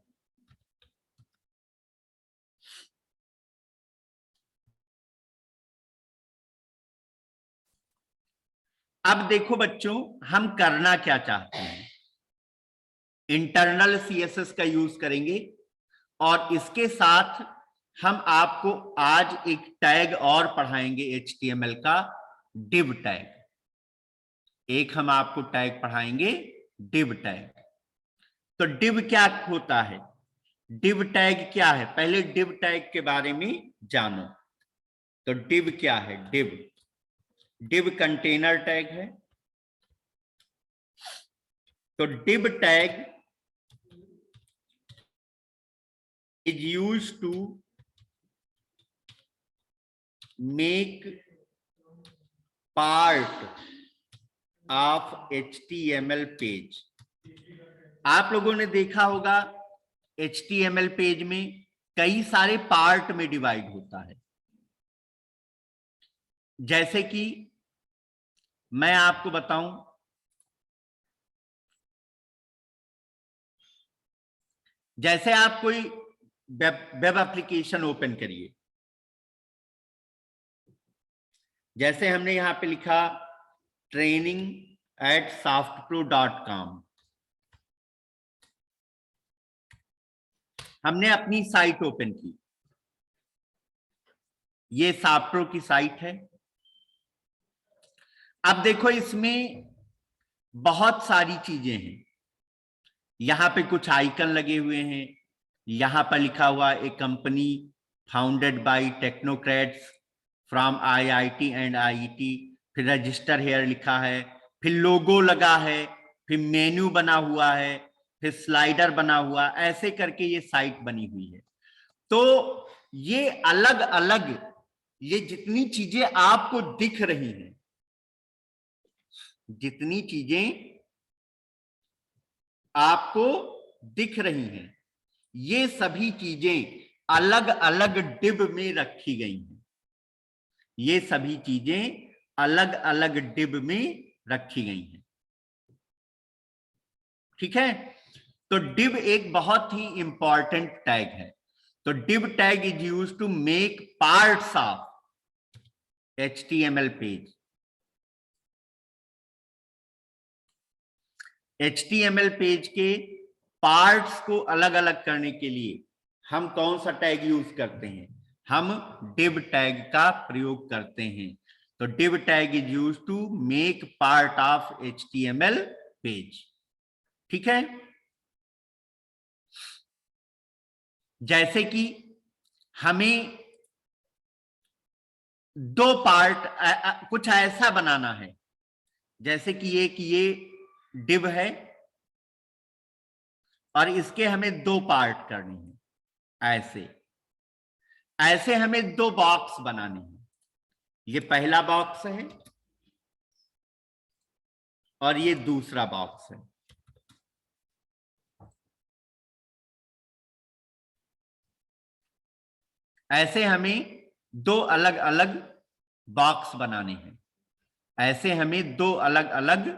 अब देखो बच्चों, हम करना क्या चाहते हैं। इंटरनल सीएसएस का यूज करेंगे और इसके साथ हम आपको आज एक टैग और पढ़ाएंगे एचटीएमएल का, div टैग। एक हम आपको टैग पढ़ाएंगे div टैग। तो div क्या होता है, div टैग क्या है, पहले div टैग के बारे में जानो। तो div क्या है? div कंटेनर टैग है। तो div tag is used to make part of HTML page. आप लोगों ने देखा होगा HTML पेज में कई सारे पार्ट में डिवाइड होता है। जैसे कि मैं आपको बताऊं, जैसे आप कोई वेब एप्लीकेशन ओपन करिए, जैसे हमने यहां पे लिखा training@softpro.com, हमने अपनी साइट ओपन की, ये सॉफ्टप्रो की साइट है। अब देखो इसमें बहुत सारी चीजें हैं, यहां पे कुछ आइकन लगे हुए हैं, यहां पर लिखा हुआ a company founded by technocrats from IIT and IET, फिर रजिस्टर हेयर लिखा है, फिर लोगो लगा है, फिर मेन्यू बना हुआ है, फिर स्लाइडर बना हुआ, ऐसे करके ये साइट बनी हुई है। तो ये अलग अलग, ये जितनी चीजें आपको दिख रही हैं, जितनी चीजें आपको दिख रही हैं, ये सभी चीजें अलग अलग डिब में रखी गई हैं। ये सभी चीजें अलग अलग डिब में रखी गई हैं, ठीक है। तो डिब एक बहुत ही इंपॉर्टेंट टैग है। तो div tag is used to make parts of HTML page. HTML page के पार्ट्स को अलग अलग करने के लिए हम कौन सा टैग यूज करते हैं? हम div टैग का प्रयोग करते हैं। तो div tag is used to make part of HTML page. ठीक है, जैसे कि हमें दो पार्ट कुछ ऐसा बनाना है, जैसे कि ये div है और इसके हमें दो पार्ट करने हैं। ऐसे हमें दो बॉक्स बनाने हैं। ये पहला बॉक्स है और ये दूसरा बॉक्स है। ऐसे हमें दो अलग अलग बॉक्स बनाने हैं। ऐसे हमें दो अलग अलग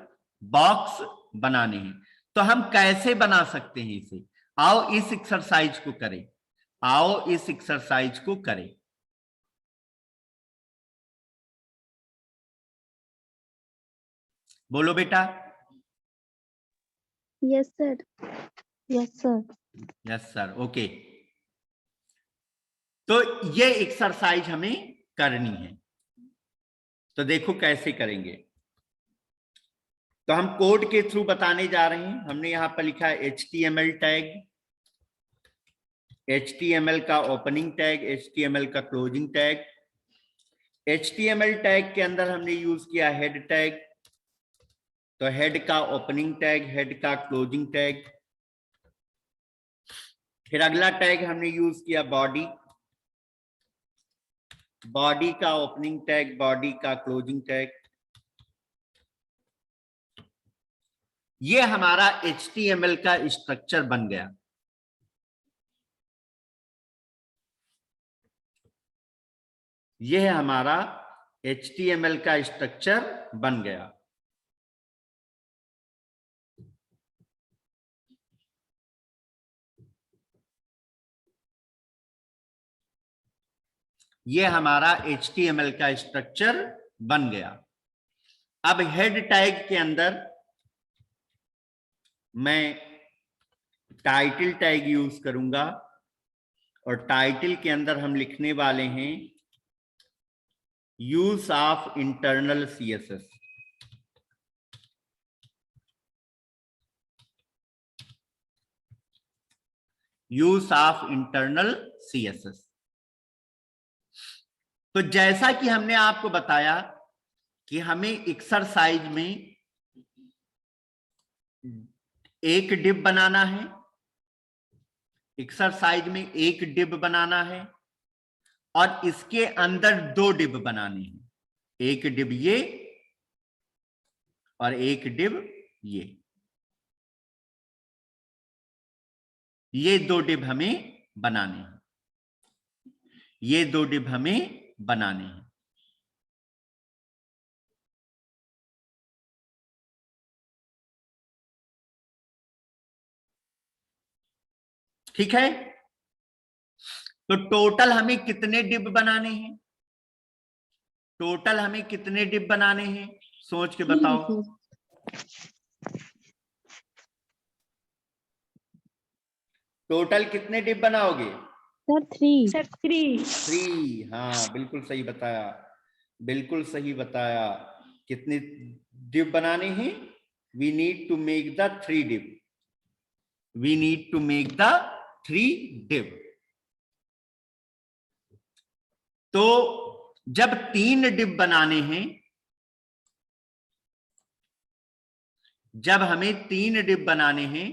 बॉक्स बनाने हैं। तो हम कैसे बना सकते हैं इसे? आओ इस एक्सरसाइज को करें। आओ इस एक्सरसाइज को करें। बोलो बेटा। Yes, sir. Yes, sir. Yes sir, okay. तो ये एक्सरसाइज हमें करनी है। तो देखो कैसे करेंगे। तो हम कोड के थ्रू बताने जा रहे हैं। हमने यहां पर लिखा है HTML टैग, HTML का ओपनिंग टैग, HTML का क्लोजिंग टैग। HTML टैग के अंदर हमने यूज किया हेड टैग। तो हेड का ओपनिंग टैग, हेड का क्लोजिंग टैग। फिर अगला टैग हमने यूज किया बॉडी। बॉडी का ओपनिंग टैग, बॉडी का क्लोजिंग टैग। ये हमारा HTML का स्ट्रक्चर बन गया। यह हमारा HTML का स्ट्रक्चर बन गया। यह हमारा HTML का स्ट्रक्चर बन गया। अब हेड टैग के अंदर मैं टाइटल टैग यूज करूंगा और टाइटल के अंदर हम लिखने वाले हैं use of internal CSS। Use of internal CSS। तो जैसा कि हमने आपको बताया कि हमें एक्सरसाइज में एक डिव बनाना है। एक्सरसाइज में एक डिव बनाना है और इसके अंदर दो डिव बनाने हैं। एक डिव ये और एक डिव ये। ये दो डिव हमें बनाने हैं। ये दो डिव हमें बनाने हैं। ठीक है, तो टोटल हमें कितने डिव बनाने हैं? टोटल हमें कितने डिव बनाने हैं? सोच के बताओ। टोटल कितने डिव बनाओगे? Sir, 3. सर 3। 3। हाँ, बिल्कुल सही बताया, बिल्कुल सही बताया। कितने डिव बनाने हैं? We need to make the 3 div. We need to make the 3 div. तो जब 3 डिव बनाने हैं, जब हमें 3 डिव बनाने हैं,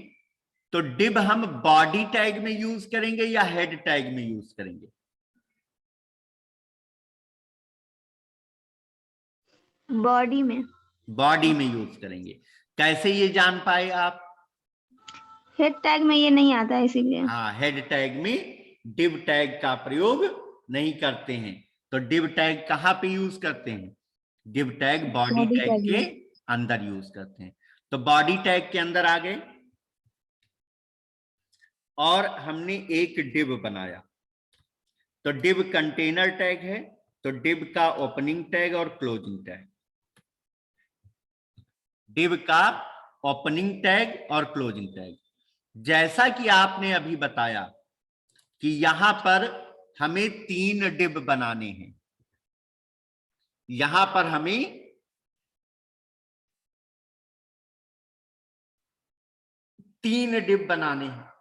तो डिव हम बॉडी टैग में यूज करेंगे या हेड टैग में यूज करेंगे? Body में. बॉडी में यूज करेंगे। कैसे ये जान पाए आप? Head tag में ये नहीं आता है इसीलिए. हाँ, हेड टैग में डिव टैग का प्रयोग नहीं करते हैं। तो डिव टैग कहां पे यूज करते हैं? Div tag body Body tag tag के में. अंदर यूज करते हैं। तो बॉडी टैग के अंदर आ गए और हमने एक डिव बनाया। तो डिव कंटेनर टैग है, तो डिव का ओपनिंग टैग और क्लोजिंग टैग। डिव का ओपनिंग टैग और क्लोजिंग टैग। जैसा कि आपने अभी बताया कि यहां पर हमें 3 डिब बनाने हैं, यहां पर हमें 3 डिब बनाने हैं,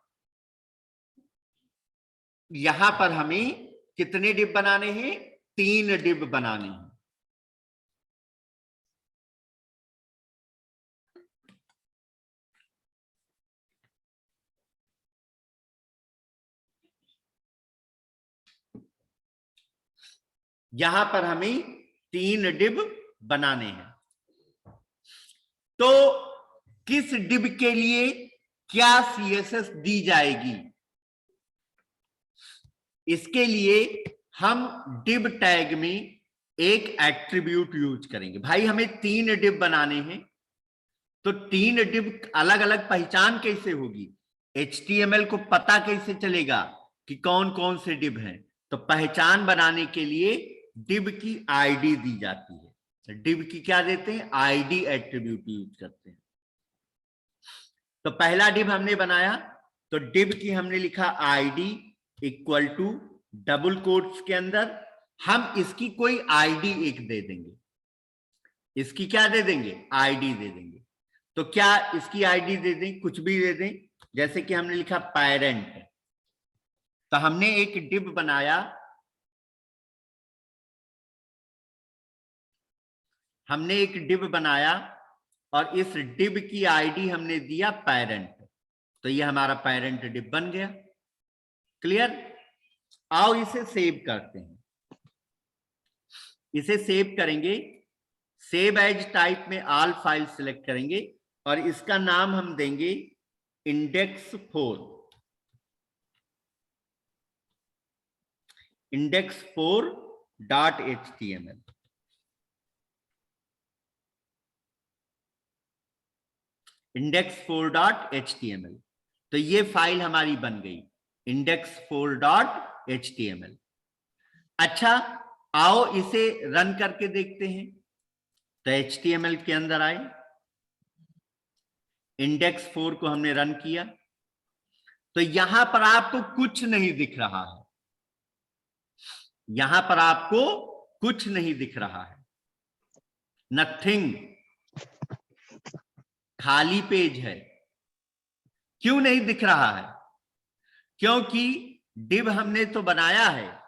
यहां पर हमें कितने डिब बनाने हैं? 3 डिब बनाने हैं। यहां पर हमें 3 डिब बनाने हैं। तो किस डिब के लिए क्या सीएसएस दी जाएगी? इसके लिए हम डिब टैग में एक एट्रीब्यूट यूज करेंगे। भाई हमें 3 डिब बनाने हैं, तो 3 डिब अलग अलग पहचान कैसे होगी? HTML को पता कैसे चलेगा कि कौन कौन से डिब हैं? तो पहचान बनाने के लिए डिब की आईडी दी जाती है। डिब की क्या देते हैं? आईडी एट्रीब्यूट यूज करते हैं। तो पहला डिब हमने बनाया, तो डिब की हमने लिखा ID equal to double quotes के अंदर हम इसकी कोई आईडी एक दे देंगे। इसकी क्या दे देंगे? आईडी दे देंगे। तो क्या इसकी आईडी दे दें? कुछ भी दे दें। जैसे कि हमने लिखा पेरेंट, तो हमने एक डिब बनाया, हमने एक डिब बनाया और इस डिब की आईडी हमने दिया पेरेंट, तो ये हमारा पेरेंट डिब बन गया। क्लियर? आओ इसे सेव करते हैं। इसे सेव करेंगे, सेव एज टाइप में ऑल फाइल सिलेक्ट करेंगे और इसका नाम हम देंगे index4, index4.html। index4.html, तो ये फाइल हमारी बन गई index4.html। अच्छा, आओ इसे रन करके देखते हैं। तो HTML के अंदर आए, index4 को हमने रन किया, तो यहां पर आपको कुछ नहीं दिख रहा है, यहां पर आपको कुछ नहीं दिख रहा है, नथिंग, खाली पेज है। क्यों नहीं दिख रहा है? क्योंकि डिब हमने तो बनाया है,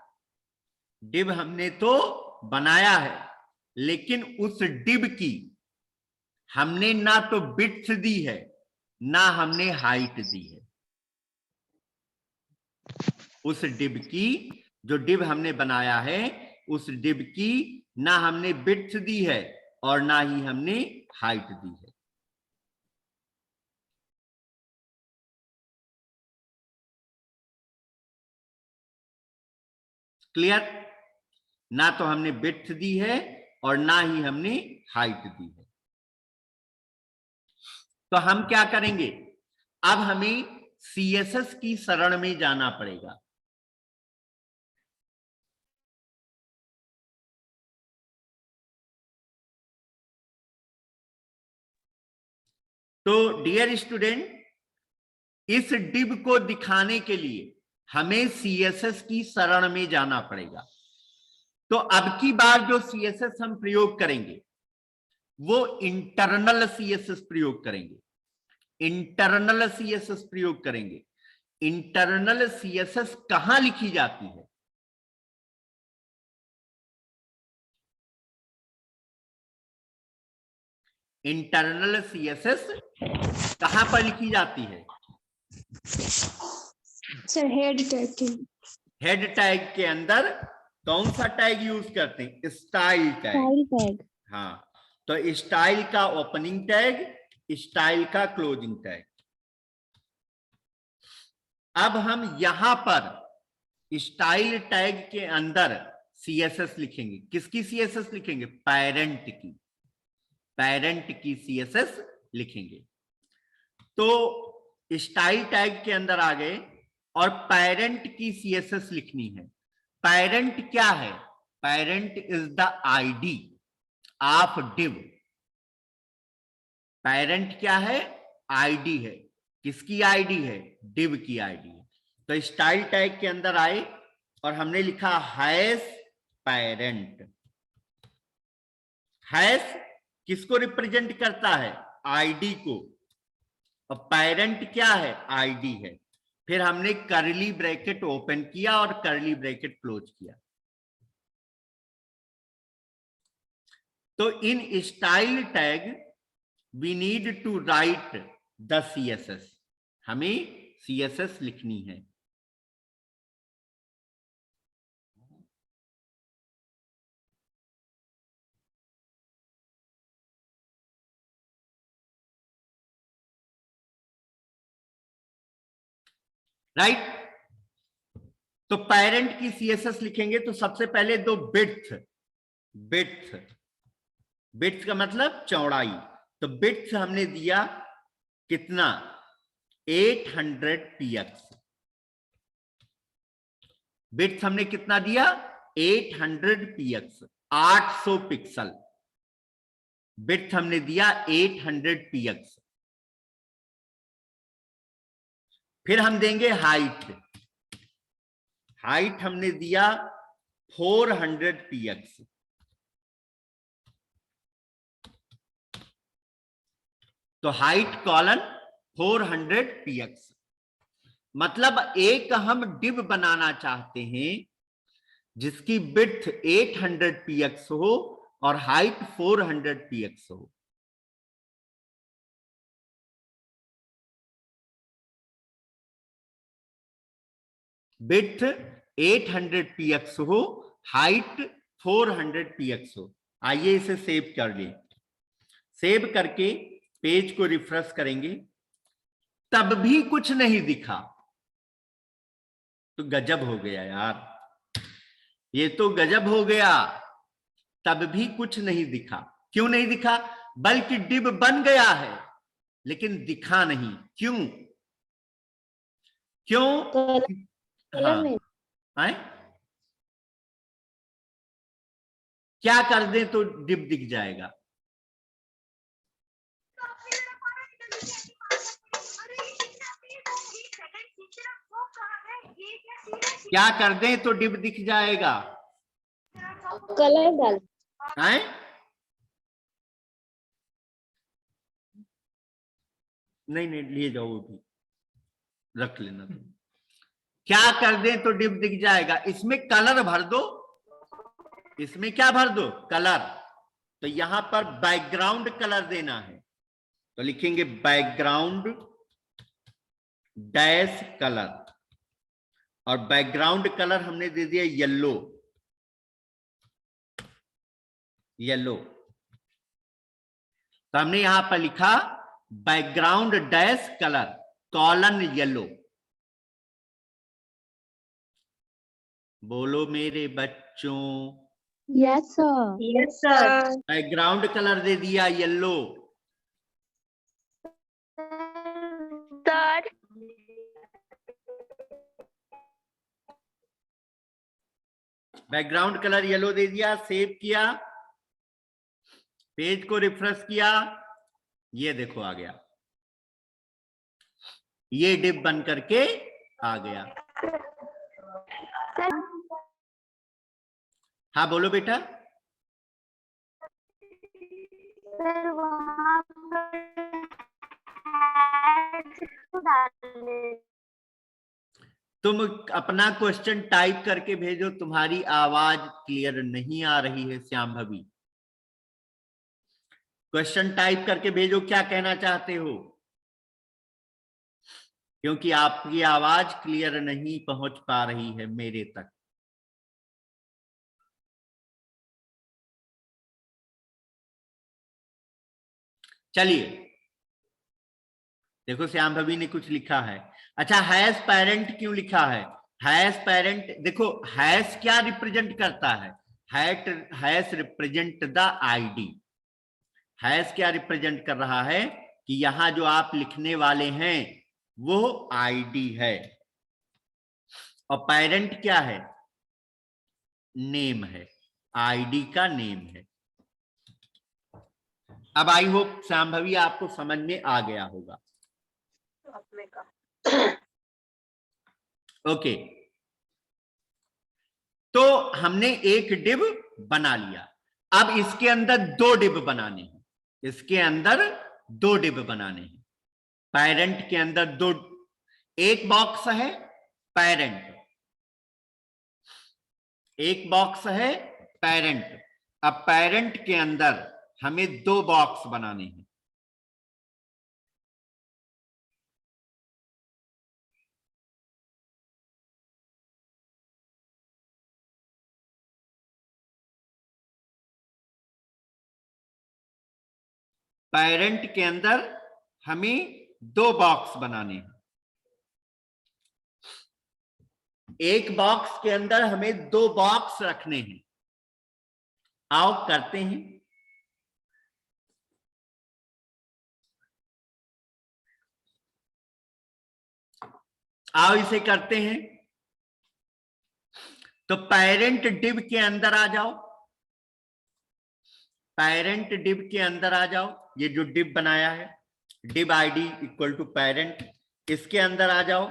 डिब हमने तो बनाया है, लेकिन उस डिब की हमने ना तो बिट्स दी है ना हमने हाइट दी है। उस डिब की, जो डिब हमने बनाया है, उस डिब की ना हमने बिट्स दी है और ना ही हमने हाइट दी है। क्लियर? ना तो हमने बिट्स दी है और ना ही हमने हाइट दी है। तो हम क्या करेंगे? अब हमें CSS की शरण में जाना पड़ेगा। तो डियर स्टूडेंट, इस डिब को दिखाने के लिए हमें CSS की शरण में जाना पड़ेगा। तो अब की बार जो CSS हम प्रयोग करेंगे वो इंटरनल CSS प्रयोग करेंगे, इंटरनल CSS प्रयोग करेंगे। इंटरनल CSS कहां लिखी जाती है? इंटरनल CSS कहां पर लिखी जाती है? Sir head tag, head tag के अंदर कौन सा टैग यूज करते हैं? Style tag. हाँ, तो स्टाइल का ओपनिंग टैग, स्टाइल का क्लोजिंग टैग। अब हम यहां पर स्टाइल टैग के अंदर CSS लिखेंगे। किसकी CSS लिखेंगे? पेरेंट की, पेरेंट की CSS लिखेंगे। तो स्टाइल टैग के अंदर आ गए और पेरेंट की CSS लिखनी है। पेरेंट क्या है? Parent is the ID of div. Parent क्या है? आईडी है। किसकी आईडी है? div की आईडी है। तो स्टाइल टैग के अंदर आए और हमने लिखा हैश पेरेंट। हैश किसको रिप्रेजेंट करता है? आईडी को। और पेरेंट क्या है? आईडी है। फिर हमने कर्ली ब्रैकेट ओपन किया और कर्ली ब्रैकेट क्लोज किया। तो in style tag we need to write the CSS। हमें CSS लिखनी है। राइट? तो पेरेंट की CSS लिखेंगे तो सबसे पहले दो बिट्स। बिट्स का मतलब चौड़ाई। तो बिट्स हमने दिया कितना? 800 px। बिट्स हमने कितना दिया? 800 px, 800 पिक्सल। बिट्स हमने दिया 800 px। फिर हम देंगे हाइट। हाइट हमने दिया 400 px। तो हाइट कॉलन 400 px। मतलब एक हम डिव बनाना चाहते हैं जिसकी विड्थ 800 px हो और हाइट 400 px हो। विड्थ 800 px हो, हाइट 400 px हो। आइए इसे सेव कर लें। सेव करके पेज को रिफ्रेश करेंगे, तब भी कुछ नहीं दिखा। तो गजब हो गया यार, ये तो गजब हो गया। तब भी कुछ नहीं दिखा। क्यों नहीं दिखा? बल्कि डिव बन गया है लेकिन दिखा नहीं। क्यों? हाँ, आए? क्या कर दें तो डिव दिख जाएगा? क्या कर दें तो डिव दिख जाएगा? कलर डाल। आए? नहीं लिए जाओ, वो भी रख लेना तुम। क्या कर दें तो डिव दिख जाएगा? इसमें कलर भर दो। इसमें क्या भर दो? कलर। तो यहां पर बैकग्राउंड कलर देना है, तो लिखेंगे बैकग्राउंड डैश कलर। और बैकग्राउंड कलर हमने दे दिया येलो। तो हमने यहां पर लिखा background dash colour colon yellow. बोलो मेरे बच्चों। Yes sir. Yes, sir. Background colour दे दिया yellow. Sir background colour yellow दे दिया। सेव किया, पेज को रिफ्रेश किया, ये देखो आ गया। ये डिव बन करके आ गया। हाँ बोलो बेटा। सर वहाँ तुम अपना क्वेश्चन टाइप करके भेजो। तुम्हारी आवाज क्लियर नहीं आ रही है श्याम भवी। क्वेश्चन टाइप करके भेजो, क्या कहना चाहते हो, क्योंकि आपकी आवाज क्लियर नहीं पहुंच पा रही है मेरे तक। चलिए देखो, श्याम भवी ने कुछ लिखा है। अच्छा, हैश पेरेंट क्यों लिखा है? हैश पेरेंट देखो, हैश क्या रिप्रेजेंट करता है? Hash represent the ID. Hash क्या रिप्रेजेंट कर रहा है कि यहां जो आप लिखने वाले हैं वो आईडी है। और पेरेंट क्या है? नेम है, आईडी का नेम है। अब आई होप श्याम भवी आपको समझ में आ गया होगा। ओके, तो हमने एक डिब बना लिया। अब इसके अंदर दो डिब बनाने हैं, इसके अंदर दो डिब बनाने हैं। पेरेंट के अंदर दो, एक बॉक्स है पेरेंट, एक बॉक्स है पेरेंट। अब पेरेंट के अंदर हमें दो बॉक्स बनाने हैं। पेरेंट के अंदर हमें दो बॉक्स बनाने हैं। एक बॉक्स के अंदर हमें दो बॉक्स रखने हैं। आओ करते हैं। आओ इसे करते हैं। तो पेरेंट डिब के अंदर आ जाओ, पेरेंट डिब के अंदर आ जाओ। ये जो डिब बनाया है, डिब आईडी इक्वल टू पेरेंट, इसके अंदर आ जाओ।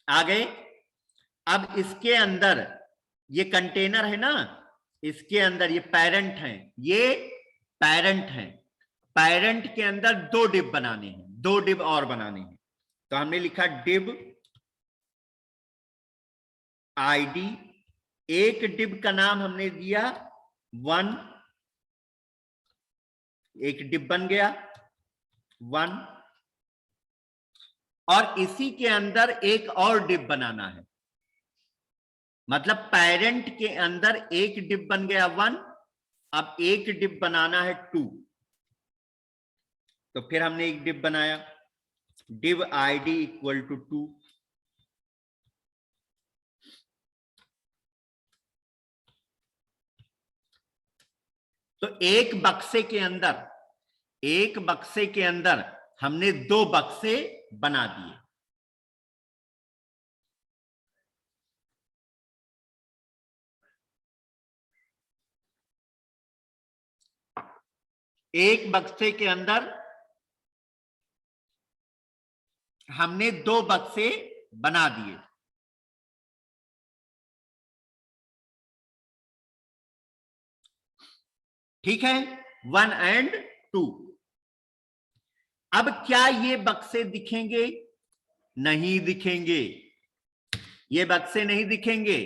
आ गए। अब इसके अंदर ये कंटेनर है ना, इसके अंदर ये पेरेंट है, ये पेरेंट है। पेरेंट के अंदर दो डिब बनाने हैं, दो डिब और बनाने हैं। तो हमने लिखा डिब आईडी, एक डिब का नाम हमने दिया 1, एक डिब बन गया 1, और इसी के अंदर एक और डिब बनाना है। मतलब पेरेंट के अंदर एक डिब बन गया 1, अब एक डिब बनाना है 2। तो फिर हमने एक डिब बनाया, डिब आईडी इक्वल टू 2। तो एक बक्से के अंदर, एक बक्से के अंदर हमने दो बक्से बना दिए। एक बक्से के अंदर हमने दो बक्से बना दिए। ठीक है, 1 and 2। अब क्या ये बक्से दिखेंगे? नहीं दिखेंगे, ये बक्से नहीं दिखेंगे।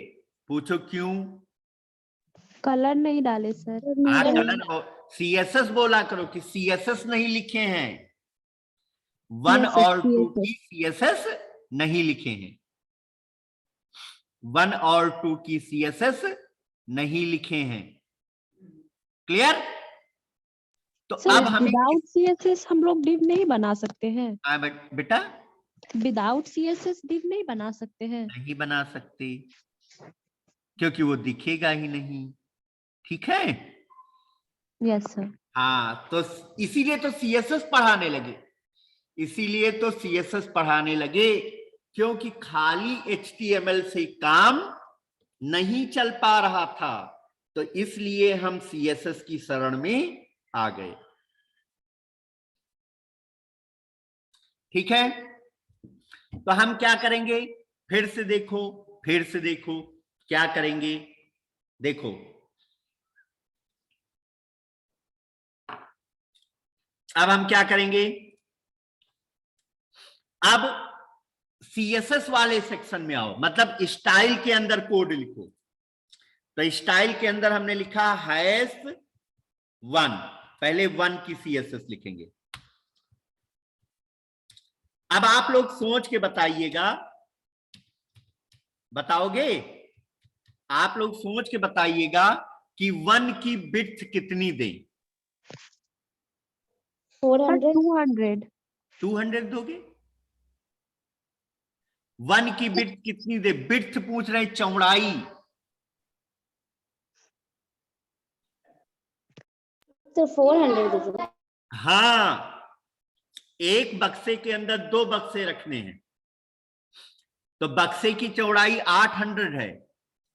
पूछो क्यों? कलर नहीं डाले सर। हाँ, कलर सीएसएस बोला करो कि सीएसएस नहीं लिखे हैं। 1 Yes, sir, और 2 CSS की सीएसएस नहीं लिखे हैं। 1 और 2 की सीएसएस नहीं लिखे हैं। क्लियर? तो अब सर हमें विदाउट सीएसएस हम लोग डिव नहीं बना सकते हैं? बेटा विदाउट सीएसएस डिव नहीं बना सकते हैं? नहीं बना सकते, क्योंकि वो दिखेगा ही नहीं। ठीक है? Yes sir. हाँ, तो इसीलिए तो सीएसएस पढ़ाने लगे, इसीलिए तो सीएसएस पढ़ाने लगे, क्योंकि खाली एचटीएमएल से काम नहीं चल पा रहा था। तो इसलिए हम सीएसएस की शरण में आ गए। ठीक है, तो हम क्या करेंगे? फिर से देखो, फिर से देखो क्या करेंगे। देखो, अब हम क्या करेंगे? अब सीएसएस वाले सेक्शन में आओ, मतलब स्टाइल के अंदर कोड लिखो। तो स्टाइल के अंदर हमने लिखा -1, पहले 1 की सीएसएस लिखेंगे। अब आप लोग सोच के बताइएगा, बताओगे? आप लोग सोच के बताइएगा कि 1 की विड्थ कितनी दें? 400 200 200 दोगे? 1 की विड्थ कितनी दे? विड्थ पूछ रहे, चौड़ाई। तो 400 हाँ, एक बक्से के अंदर दो बक्से रखने हैं, तो बक्से की चौड़ाई 800 है,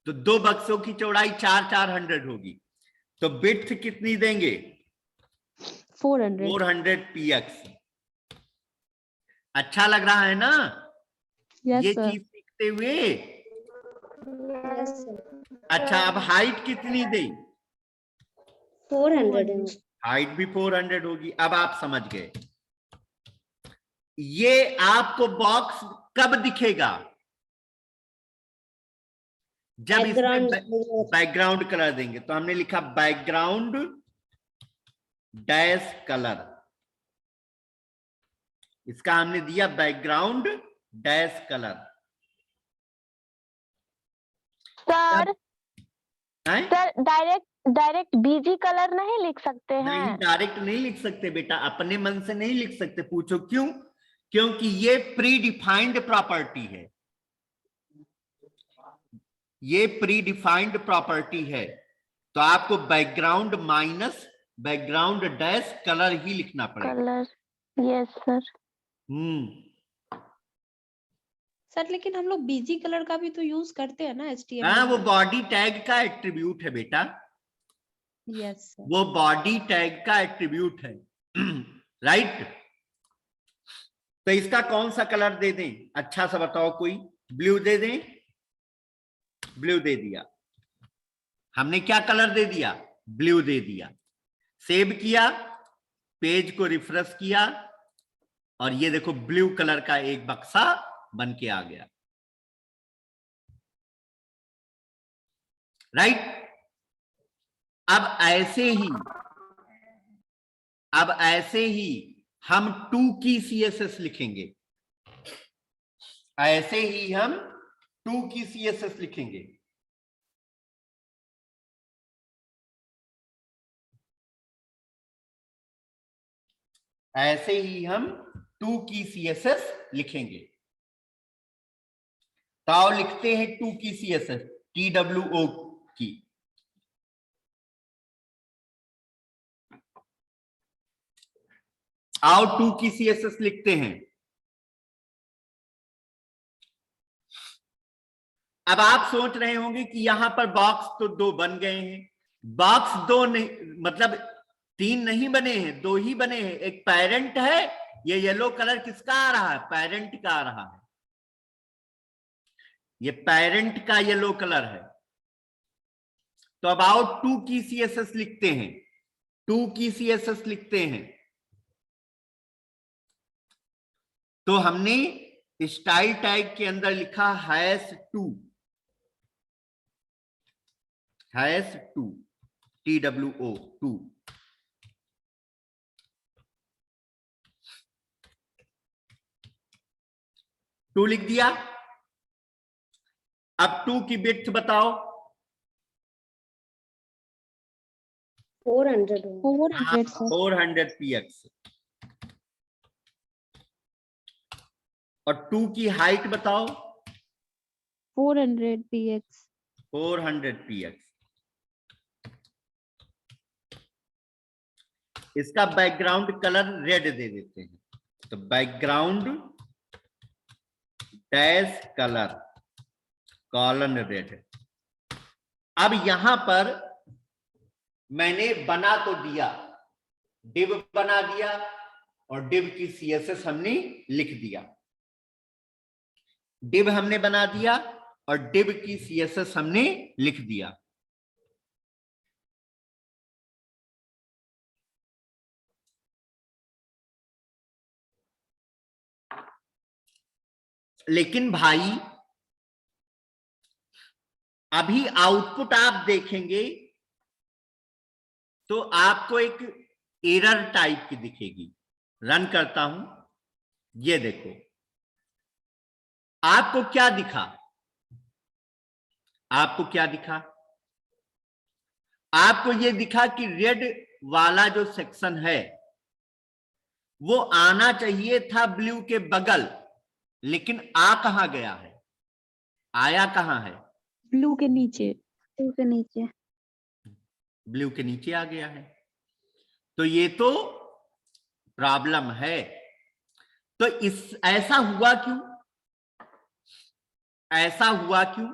तो दो बक्सों की चौड़ाई 400 होगी। तो विड्थ कितनी देंगे? 400 400 px। अच्छा लग रहा है ना Yes, ये sir. चीज सीखते हुए? Yes, sir. अच्छा, अब हाइट कितनी दे? 400. हाइट भी 400 होगी। अब आप समझ गए। ये आपको बॉक्स कब दिखेगा? जब इसमें बैकग्राउंड कलर देंगे। तो हमने लिखा बैकग्राउंड डैश कलर, इसका हमने दिया बैकग्राउंड डैश कलर। सर हैं? सर डायरेक्ट बीजी कलर नहीं लिख सकते नहीं, हैं? डायरेक्ट नहीं लिख सकते बेटा, अपने मन से नहीं लिख सकते। पूछो क्यों? क्योंकि ये प्री डिफाइंड प्रॉपर्टी है, ये प्री डिफाइंड प्रॉपर्टी है। तो आपको background minus background dash colour ही लिखना पड़ेगा। Colour, yes sir. सर लेकिन हम लोग बीजी कलर का भी तो यूज करते हैं ना HTML हाँ, वो में। बॉडी टैग का एट्रीब्यूट है बेटा, Yes, sir. वो बॉडी टैग का एट्रीब्यूट है। राइट। तो इसका कौन सा कलर दे दें? अच्छा सा बताओ कोई। ब्लू दे दें? ब्लू दे दिया। हमने क्या कलर दे दिया? ब्लू दे दिया। सेव किया, पेज को रिफ्रेश किया, और ये देखो ब्लू कलर का एक बक्सा बन के आ गया। राइट। अब ऐसे ही हम 2 की CSS लिखेंगे। ऐसे ही हम 2 की CSS लिखेंगे। ऐसे ही हम 2 की CSS लिखेंगे। तो आओ लिखते हैं 2 की CSS, TWO की। आओ 2 की CSS लिखते हैं। अब आप सोच रहे होंगे कि यहां पर बॉक्स तो 2 बन गए हैं। बॉक्स 2 नहीं, मतलब 3 नहीं बने हैं, 2 ही बने हैं। एक पेरेंट है, ये येलो कलर किसका आ रहा है? पेरेंट का आ रहा है। ये पेरेंट का येलो कलर है। तो अब आओ 2 की CSS लिखते हैं। 2 की CSS लिखते हैं। तो हमने स्टाइल टैग के अंदर लिखा #2, #2, TWO 2। टू लिख दिया। अब 2 की विड्थ बताओ। 400. 400, sir. 400 px। और 2 की हाइट बताओ। 400 px. 400 px। इसका बैकग्राउंड कलर रेड दे देते हैं। तो background dash colour colon red. अब यहां पर मैंने बना तो दिया, डिव बना दिया, और डिव की CSS हमने लिख दिया। डिव हमने बना दिया और डिव की CSS हमने लिख दिया। लेकिन भाई अभी आउटपुट आप देखेंगे तो आपको एक एरर टाइप की दिखेगी। रन करता हूं, ये देखो आपको क्या दिखा? आपको क्या दिखा? आपको ये दिखा कि रेड वाला जो सेक्शन है वो आना चाहिए था ब्लू के बगल, लेकिन आ कहां गया है? आया कहां है? ब्लू के नीचे. टू के नीचे। ब्लू के नीचे आ गया है। तो ये तो प्रॉब्लम है। तो ऐसा हुआ क्यों? ऐसा हुआ क्यों?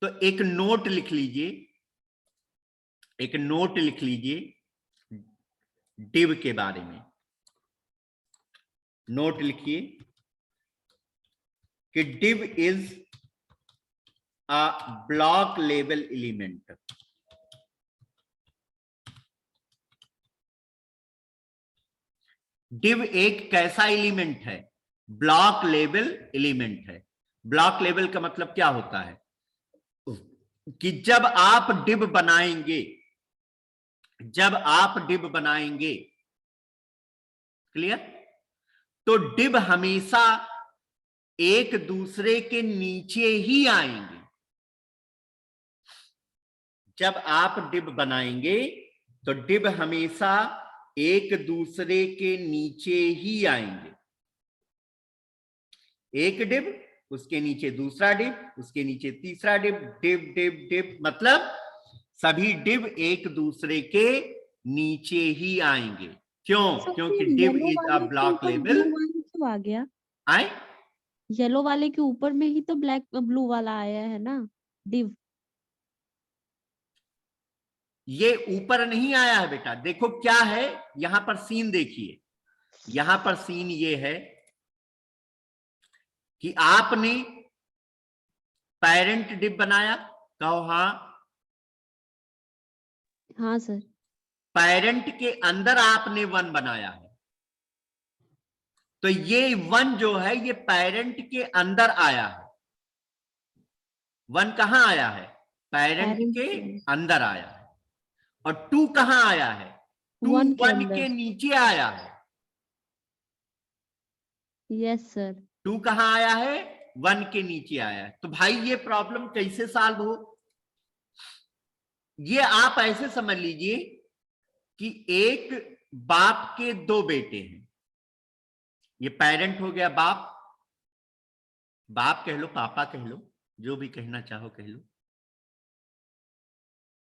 तो एक नोट लिख लीजिए, एक नोट लिख लीजिए डिव के बारे में। नोट लिखिए कि div is a block label element. div एक कैसा एलिमेंट है? ब्लॉक लेवल एलिमेंट है। ब्लॉक लेवल का मतलब क्या होता है कि जब आप div बनाएंगे, क्लियर, तो div हमेशा एक दूसरे के नीचे ही आएंगे। जब आप div बनाएंगे तो div हमेशा एक दूसरे के नीचे ही आएंगे। एक div, उसके नीचे दूसरा div, उसके नीचे तीसरा div, div मतलब सभी div एक दूसरे के नीचे ही आएंगे। क्यों? सर क्योंकि फिर div येलो इज अ वाले के ब्लॉक ऊपर लेवल। ब्लू वाला क्यों आ गया? आए, येलो वाले के ऊपर में ही तो ब्लैक ब्लू वाला आया है ना, div। ये ऊपर नहीं आया है बेटा। देखो क्या है, यहां पर सीन देखिए, यहां पर सीन ये है कि आपने पेरेंट div बनाया, कहो हाँ। हाँ सर। पेरेंट के अंदर आपने 1 बनाया है, तो ये 1 जो है ये पेरेंट के अंदर आया है। 1 कहां आया है? पेरेंट पेरेंट के के अंदर आया है। और 2 कहां आया है? 2 1 के 1 अंदर। के नीचे आया है। Yes sir. 2 कहां आया है? 1 के नीचे आया है। तो भाई ये प्रॉब्लम कैसे सॉल्व हो? ये आप ऐसे समझ लीजिए कि एक बाप के 2 बेटे हैं। ये पेरेंट हो गया बाप, बाप कह लो, पापा कह लो, जो भी कहना चाहो कह लो,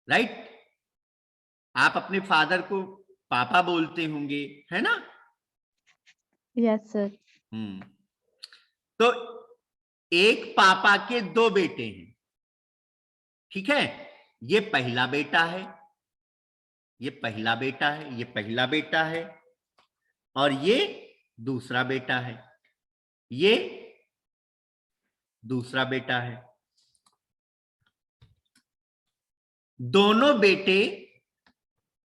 राइट। आप अपने फादर को पापा बोलते होंगे, है ना? Yes sir. तो एक पापा के 2 बेटे हैं, ठीक है। ये पहला बेटा है, ये पहला बेटा है, ये पहला बेटा है, और ये दूसरा बेटा है, ये दूसरा बेटा है। दोनों बेटे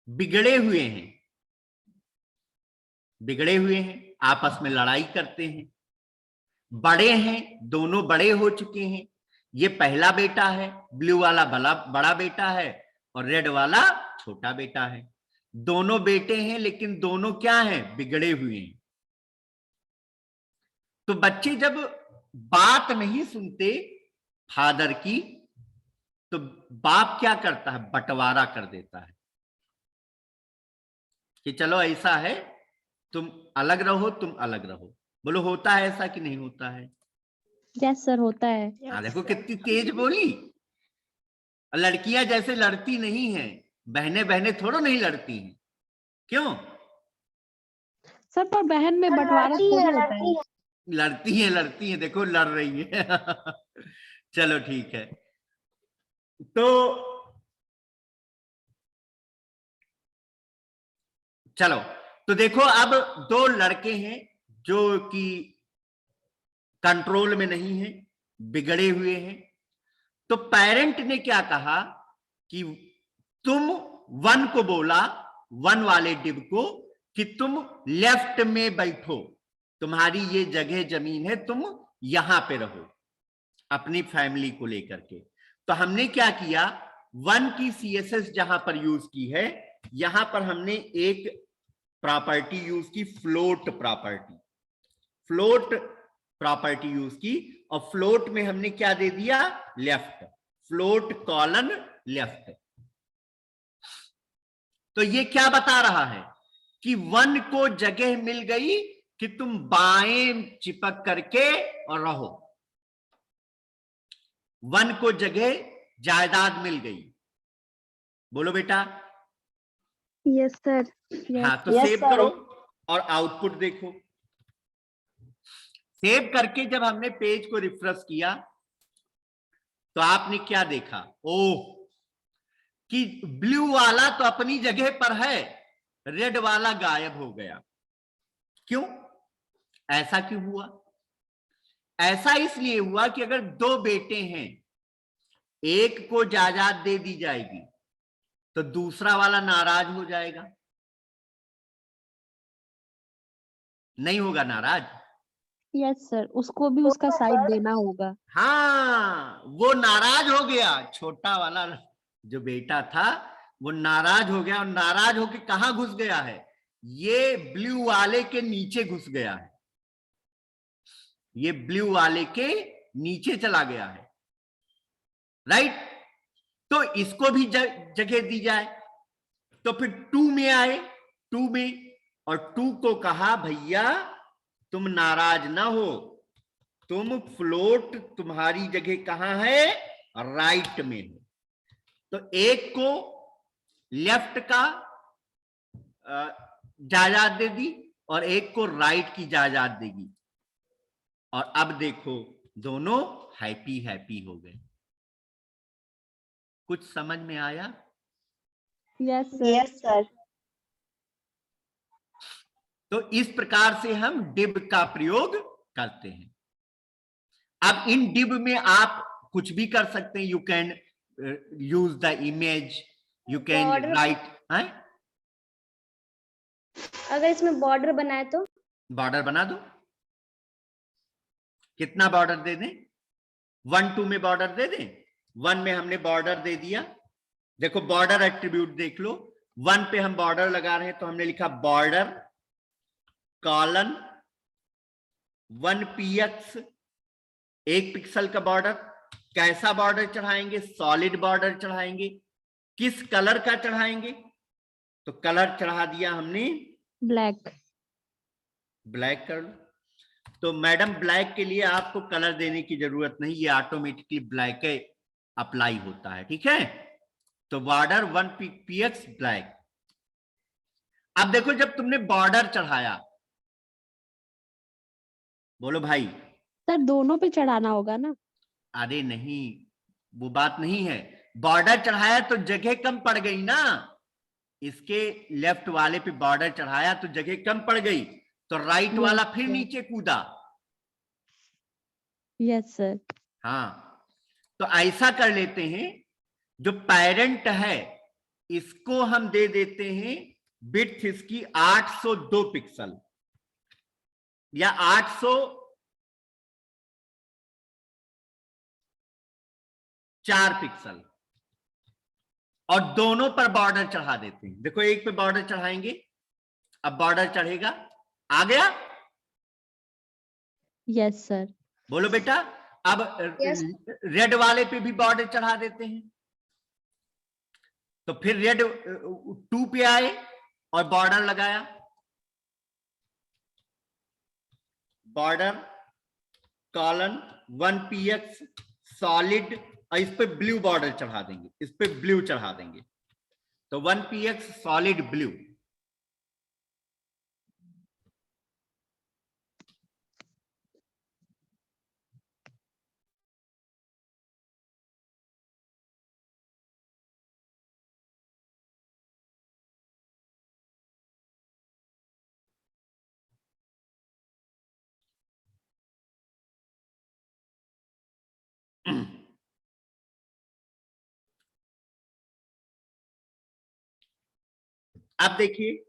बिगड़े हुए हैं, बिगड़े हुए हैं, आपस में लड़ाई करते हैं, बड़े हैं, दोनों बड़े हो चुके हैं। ये पहला बेटा है, ब्लू वाला बड़ा बेटा है, और रेड वाला छोटा बेटा है। दोनों बेटे हैं लेकिन दोनों क्या हैं? बिगड़े हुए हैं। तो बच्चे जब बात नहीं सुनते फादर की, तो बाप क्या करता है? बंटवारा कर देता है कि चलो ऐसा है, तुम अलग रहो, तुम अलग रहो। बोलो होता है ऐसा कि नहीं होता है? यस सर, होता है। देखो कितनी तेज बोली। लड़कियां जैसे लड़ती नहीं हैं, बहनें बहनें थोड़ा नहीं लड़ती हैं। क्यों? सर पर बहन में बंटवारा लड़ती है, थोड़ी होता लड़ती है। है। लड़ती हैं, देखो लड़ रही है। चलो ठीक है। तो चलो, तो देखो अब 2 लड़के हैं जो कि कंट्रोल में नहीं है, बिगड़े हुए हैं। तो पेरेंट ने क्या कहा कि तुम 1 को बोला, 1 वाले डिव को, कि तुम लेफ्ट में बैठो, तुम्हारी ये जगह जमीन है, तुम यहां पे रहो अपनी फैमिली को लेकर के। तो हमने क्या किया, 1 की CSS जहां पर यूज की है, यहां पर हमने एक प्रॉपर्टी यूज की, float property. Float property use की, और फ्लोट में हमने क्या दे दिया? Left, float colon left. तो ये क्या बता रहा है कि 1 को जगह मिल गई कि तुम बाएं चिपक करके और रहो। 1 को जगह, जायदाद मिल गई। बोलो बेटा। Yes sir. हाँ, तो सेव करो और आउटपुट देखो। सेव करके जब हमने पेज को रिफ्रेश किया तो आपने क्या देखा? ओह, कि ब्लू वाला तो अपनी जगह पर है, रेड वाला गायब हो गया। क्यों? ऐसा क्यों हुआ? ऐसा इसलिए हुआ कि अगर दो बेटे हैं, एक को जायदाद दे दी जाएगी तो दूसरा वाला नाराज हो जाएगा, नहीं होगा नाराज? यस सर, उसको भी उसका साइड देना होगा। हाँ, वो नाराज हो गया, छोटा वाला जो बेटा था वो नाराज हो गया, और नाराज होके कहां घुस गया है? ये ब्लू वाले के नीचे घुस गया है, ये ब्लू वाले के नीचे चला गया है, राइट? तो इसको भी जगह दी जाए, तो फिर 2 में आए, 2 में, और 2 को कहा भैया तुम नाराज ना हो, तुम फ्लोट, तुम्हारी जगह कहां है? राइट में है। तो एक को लेफ्ट का जायदाद दे दी और एक को राइट की जायदाद देगी, और अब देखो दोनों हैप्पी हैप्पी हो गए। कुछ समझ में आया? Yes sir. Yes sir. तो इस प्रकार से हम डिव का प्रयोग करते हैं। अब इन डिव में आप कुछ भी कर सकते हैं, you can use the image, you can Border- right. अगर इसमें बॉर्डर बनाए तो? बॉर्डर बना दो। कितना बॉर्डर दे दें? 1 2 में बॉर्डर दे दें। 1 में हमने बॉर्डर दे दिया, देखो बॉर्डर एट्रीब्यूट देख लो। 1 पे हम बॉर्डर लगा रहे हैं तो हमने लिखा बॉर्डर कॉलन 1 px, 1 पिक्सल का बॉर्डर। कैसा बॉर्डर चढ़ाएंगे? सॉलिड बॉर्डर चढ़ाएंगे। किस कलर का चढ़ाएंगे? तो कलर चढ़ा दिया हमने ब्लैक। ब्लैक कर लो। तो मैडम ब्लैक के लिए आपको कलर देने की जरूरत नहीं, ये ऑटोमेटिकली ब्लैक अप्लाई होता है, ठीक है? तो बॉर्डर 1 px ब्लैक। अब देखो जब तुमने बॉर्डर चढ़ाया, बोलो भाई। सर दोनों पे चढ़ाना होगा ना? अरे नहीं, वो बात नहीं है। बॉर्डर चढ़ाया तो जगह कम पड़ गई ना, इसके लेफ्ट वाले पे बॉर्डर चढ़ाया तो जगह कम पड़ गई, तो राइट वाला फिर नीचे कूदा। Yes sir. हाँ, तो ऐसा कर लेते हैं, जो पेरेंट है इसको हम दे देते हैं विड्थ इसकी 802 पिक्सल या 804 पिक्सल, और दोनों पर बॉर्डर चढ़ा देते हैं। देखो एक पे बॉर्डर चढ़ाएंगे, अब बॉर्डर चढ़ेगा, आ गया? Yes sir. बोलो बेटा। अब Yes. रेड वाले पे भी बॉर्डर चढ़ा देते हैं, तो फिर रेड 2 पे आए और बॉर्डर लगाया, बॉर्डर कॉलन 1 px सॉलिड, और इस पे ब्लू बॉर्डर चढ़ा देंगे, इस पे ब्लू चढ़ा देंगे, तो 1 px सॉलिड ब्लू। अब देखिए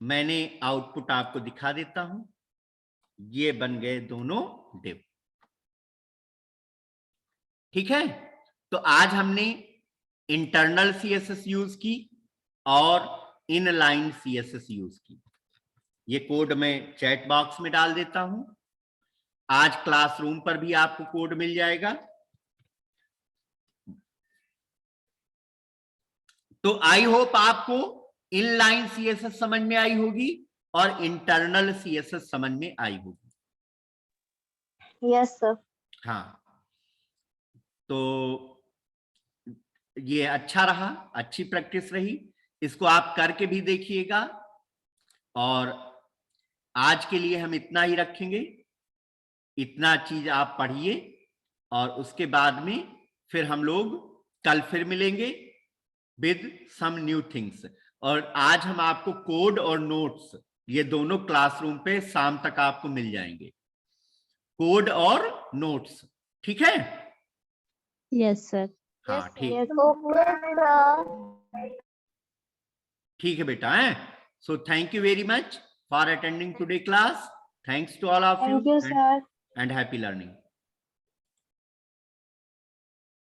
मैंने आउटपुट आपको दिखा देता हूं, ये बन गए दोनों डिव, ठीक है? तो आज हमने इंटरनल सीएसएस यूज की और इनलाइन सीएसएस यूज की। ये कोड मैं चैट बॉक्स में डाल देता हूं, आज क्लासरूम पर भी आपको कोड मिल जाएगा। तो आई होप आपको इनलाइन सीएसएस समझ में आई होगी और इंटरनल सीएसएस समझ में आई होगी। Yes sir. हाँ, तो ये अच्छा रहा, अच्छी प्रैक्टिस रही, इसको आप करके भी देखिएगा। और आज के लिए हम इतना ही रखेंगे, इतना चीज आप पढ़िए, और उसके बाद में फिर हम लोग कल फिर मिलेंगे विद सम न्यू थिंग्स। और आज हम आपको कोड और नोट्स ये दोनों क्लासरूम पे शाम तक आपको मिल जाएंगे, कोड और नोट्स। ठीक है? Yes sir. हाँ ठीक, ओके ठीक है बेटा है। So thank you very much for attending today class. Thanks to all of thank you you sir. and happy learning.